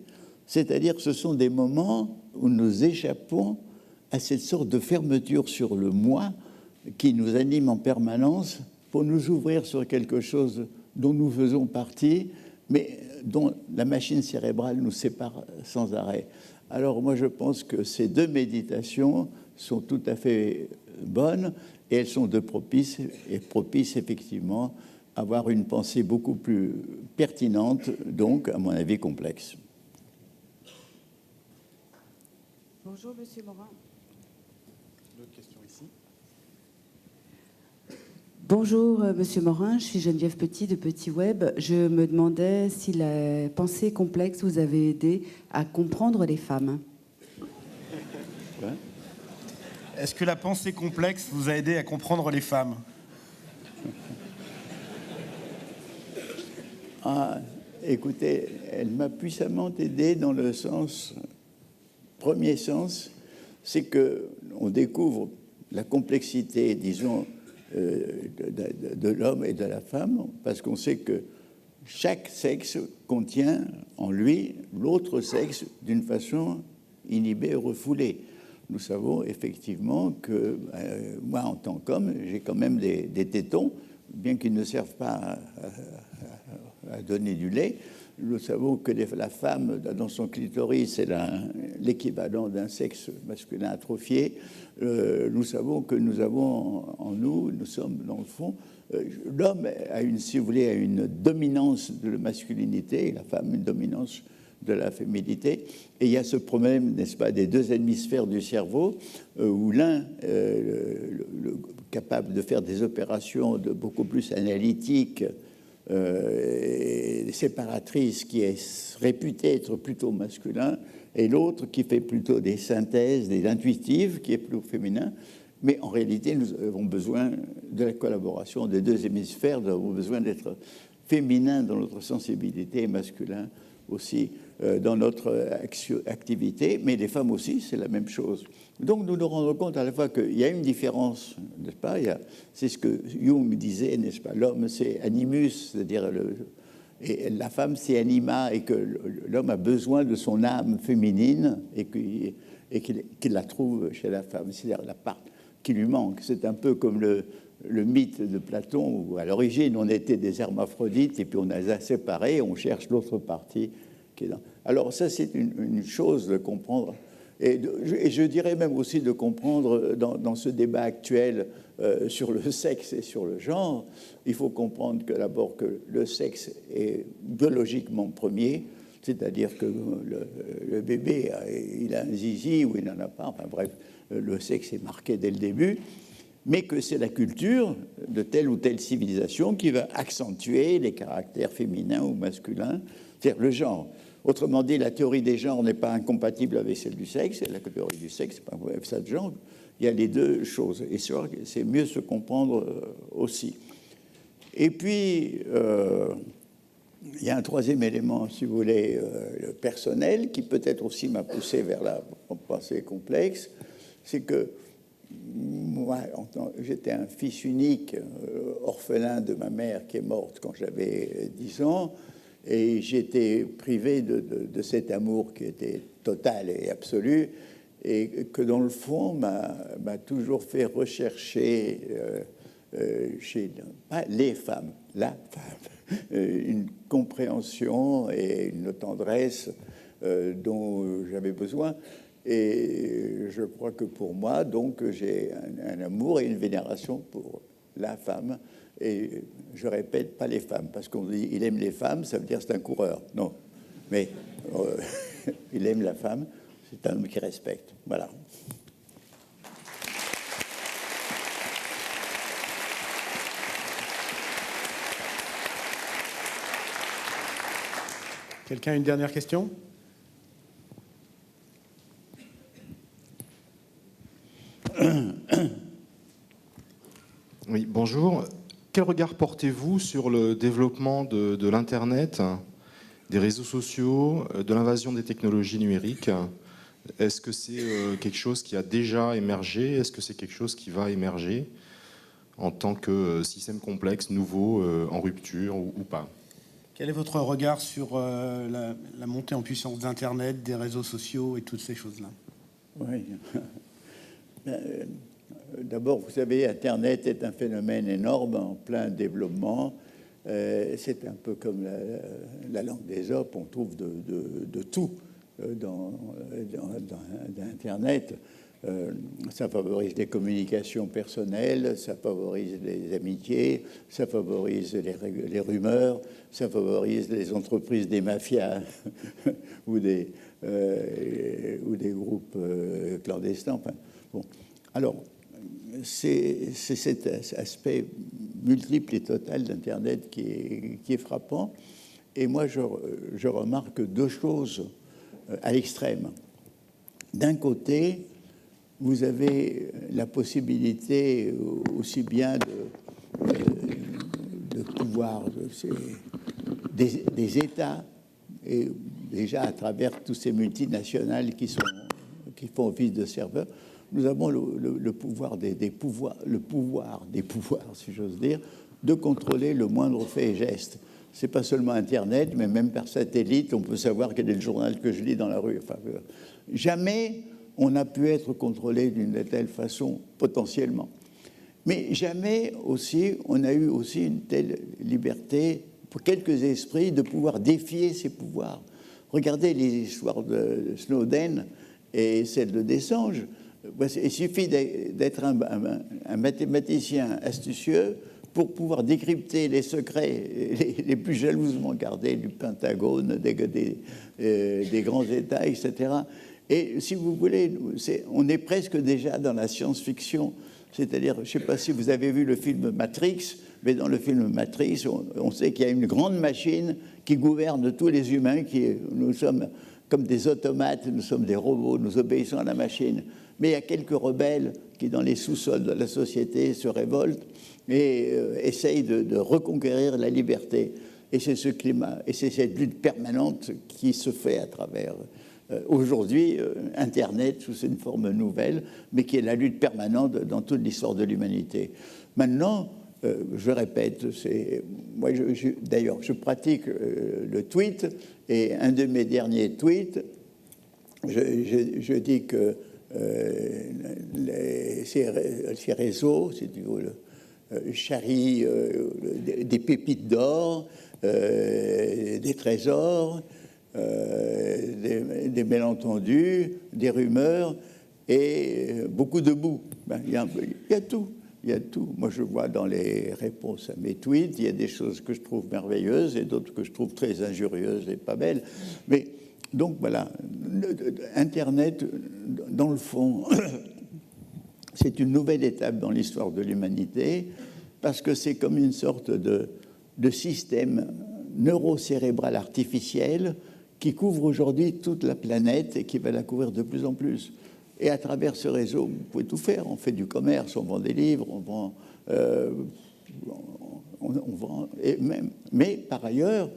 C'est-à-dire que ce sont des moments où nous échappons à cette sorte de fermeture sur le moi qui nous anime en permanence pour nous ouvrir sur quelque chose dont nous faisons partie, mais dont la machine cérébrale nous sépare sans arrêt. Alors moi, je pense que ces deux méditations sont tout à fait bonnes et elles sont propices effectivement à avoir une pensée beaucoup plus pertinente, donc, à mon avis, complexe. Bonjour, Monsieur Morin. D'autres questions ici? Bonjour, Monsieur Morin. Je suis Geneviève Petit de Petit Web. Je me demandais si la pensée complexe vous avait aidé à comprendre les femmes. Ouais. Est-ce que la pensée complexe vous a aidé à comprendre les femmes? Ah, écoutez, elle m'a puissamment aidé dans le sens, premier sens, c'est qu'on découvre la complexité, disons, de l'homme et de la femme, parce qu'on sait que chaque sexe contient en lui l'autre sexe d'une façon inhibée et refoulée. Nous savons effectivement que moi, en tant qu'homme, j'ai quand même des tétons, bien qu'ils ne servent pas à donner du lait. Nous savons que la femme, dans son clitoris, c'est l'équivalent d'un sexe masculin atrophié. Nous savons que nous avons en nous, nous sommes dans le fond, l'homme a si vous voulez, a une dominance de la masculinité, et la femme une dominance de la féminité. Et il y a ce problème, n'est-ce pas, des deux hémisphères du cerveau, où l'un, capable de faire des opérations beaucoup plus analytiques, séparatrice, qui est réputé être plutôt masculin, et l'autre qui fait plutôt des synthèses, des intuitives, qui est plus féminin. Mais en réalité, nous avons besoin de la collaboration des deux hémisphères, nous avons besoin d'être féminin dans notre sensibilité et masculin aussi dans notre activité, mais les femmes aussi, c'est la même chose. Donc nous nous rendons compte à la fois qu'il y a une différence, n'est-ce pas? C'est ce que Jung disait, n'est-ce pas? L'homme, c'est animus, c'est-à-dire et la femme, c'est anima, et que l'homme a besoin de son âme féminine et qu'il la trouve chez la femme, c'est-à-dire la part qui lui manque. C'est un peu comme le mythe de Platon, où à l'origine on était des hermaphrodites et puis on les a séparés, on cherche l'autre partie qui est dans... Alors ça, c'est une chose de comprendre. Et je dirais même aussi de comprendre dans ce débat actuel sur le sexe et sur le genre, il faut comprendre que d'abord que le sexe est biologiquement premier, c'est-à-dire que le bébé, il a un zizi ou il n'en a pas, enfin bref, le sexe est marqué dès le début, mais que c'est la culture de telle ou telle civilisation qui va accentuer les caractères féminins ou masculins, c'est-à-dire le genre. Autrement dit, la théorie des genres n'est pas incompatible avec celle du sexe, et la théorie du sexe, c'est pas ça de genre. Il y a les deux choses, et c'est mieux se comprendre aussi. Et puis, il y a un troisième élément, si vous voulez, le personnel, qui peut-être aussi m'a poussé vers la pensée complexe, c'est que moi, j'étais un fils unique, orphelin de ma mère qui est morte quand j'avais 10 ans, et j'étais privé de cet amour qui était total et absolu, et que dans le fond m'a toujours fait rechercher chez pas les femmes, la femme, une compréhension et une tendresse dont j'avais besoin. Et je crois que pour moi, donc, j'ai un amour et une vénération pour la femme. Et je répète, pas les femmes, parce qu'on dit il aime les femmes, ça veut dire c'est un coureur. Non, mais il aime la femme, c'est un homme qui respecte. Voilà. Quelqu'un a une dernière question ? Oui, bonjour. Quel regard portez-vous sur le développement de l'Internet, des réseaux sociaux, de l'invasion des technologies numériques ? Est-ce que c'est quelque chose qui a déjà émergé ? Est-ce que c'est quelque chose qui va émerger en tant que système complexe, nouveau, en rupture ou pas ? Quel est votre regard sur la montée en puissance d'Internet, des réseaux sociaux et toutes ces choses-là ? Oui. D'abord, vous savez, Internet est un phénomène énorme, en plein développement. C'est un peu comme la langue d'Ésope, on trouve de tout dans Internet. Ça favorise les communications personnelles, ça favorise les amitiés, ça favorise les rumeurs, ça favorise les entreprises des mafias ou des groupes clandestins. Enfin, bon. Alors, c'est cet aspect multiple et total d'Internet qui est frappant. Et moi, je remarque deux choses à l'extrême. D'un côté, vous avez la possibilité aussi bien de pouvoir des États, et déjà à travers tous ces multinationales qui font office de serveurs, nous avons le pouvoir des pouvoirs, si j'ose dire, de contrôler le moindre fait et geste. C'est pas seulement Internet, mais même par satellite, on peut savoir quel est le journal que je lis dans la rue. Enfin, jamais on a pu être contrôlé d'une telle façon, potentiellement. Mais jamais aussi, on a eu aussi une telle liberté, pour quelques esprits, de pouvoir défier ces pouvoirs. Regardez les histoires de Snowden et celles de Dessange. Il suffit d'être un mathématicien astucieux pour pouvoir décrypter les secrets les plus jalousement gardés du Pentagone, des grands États, etc. Et si vous voulez, on est presque déjà dans la science-fiction. C'est-à-dire, je ne sais pas si vous avez vu le film Matrix, mais dans le film Matrix, on sait qu'il y a une grande machine qui gouverne tous les humains, nous sommes comme des automates, nous sommes des robots, nous obéissons à la machine. Mais il y a quelques rebelles qui, dans les sous-sols de la société, se révoltent et essayent de reconquérir la liberté. Et c'est ce climat, et c'est cette lutte permanente qui se fait à travers, aujourd'hui, Internet sous une forme nouvelle, mais qui est la lutte permanente dans toute l'histoire de l'humanité. Maintenant, je répète, moi, d'ailleurs, je pratique le tweet, et un de mes derniers tweets, je dis que ces réseaux, charrient des pépites d'or, des trésors, des malentendus, des rumeurs et beaucoup de boue. Ben, il y a tout. Il y a tout. Moi, je vois dans les réponses à mes tweets, il y a des choses que je trouve merveilleuses et d'autres que je trouve très injurieuses et pas belles. Mais donc voilà, Internet, dans le fond, c'est une nouvelle étape dans l'histoire de l'humanité parce que c'est comme une sorte de système neurocérébral artificiel qui couvre aujourd'hui toute la planète et qui va la couvrir de plus en plus. Et à travers ce réseau, vous pouvez tout faire. On fait du commerce, on vend des livres, on vend et même. Mais par ailleurs,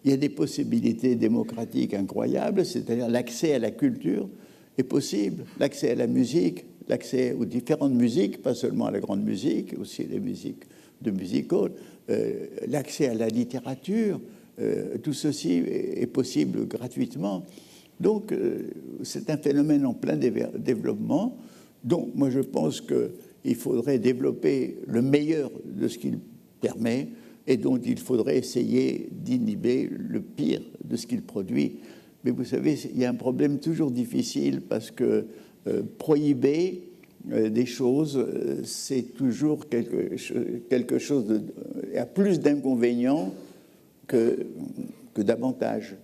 il y a des possibilités démocratiques incroyables, c'est-à-dire l'accès à la culture est possible, l'accès à la musique, l'accès aux différentes musiques, pas seulement à la grande musique, aussi les musiques de music hall, l'accès à la littérature, tout ceci est possible gratuitement. Donc, c'est un phénomène en plein développement. Donc, moi, je pense qu'il faudrait développer le meilleur de ce qu'il permet et dont il faudrait essayer d'inhiber le pire de ce qu'il produit. Mais vous savez, il y a un problème toujours difficile parce que prohiber des choses, c'est toujours quelque chose il y a plus d'inconvénients que d'avantages.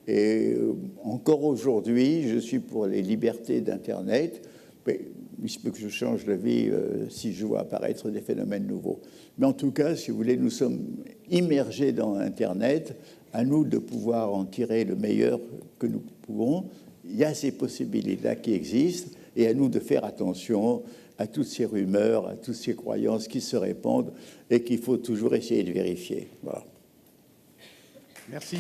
Et encore aujourd'hui, je suis pour les libertés d'Internet, mais il se peut que je change d'avis si je vois apparaître des phénomènes nouveaux. Mais en tout cas, si vous voulez, nous sommes immergés dans Internet, à nous de pouvoir en tirer le meilleur que nous pouvons. Il y a ces possibilités-là qui existent, et à nous de faire attention à toutes ces rumeurs, à toutes ces croyances qui se répandent et qu'il faut toujours essayer de vérifier. Voilà. Merci.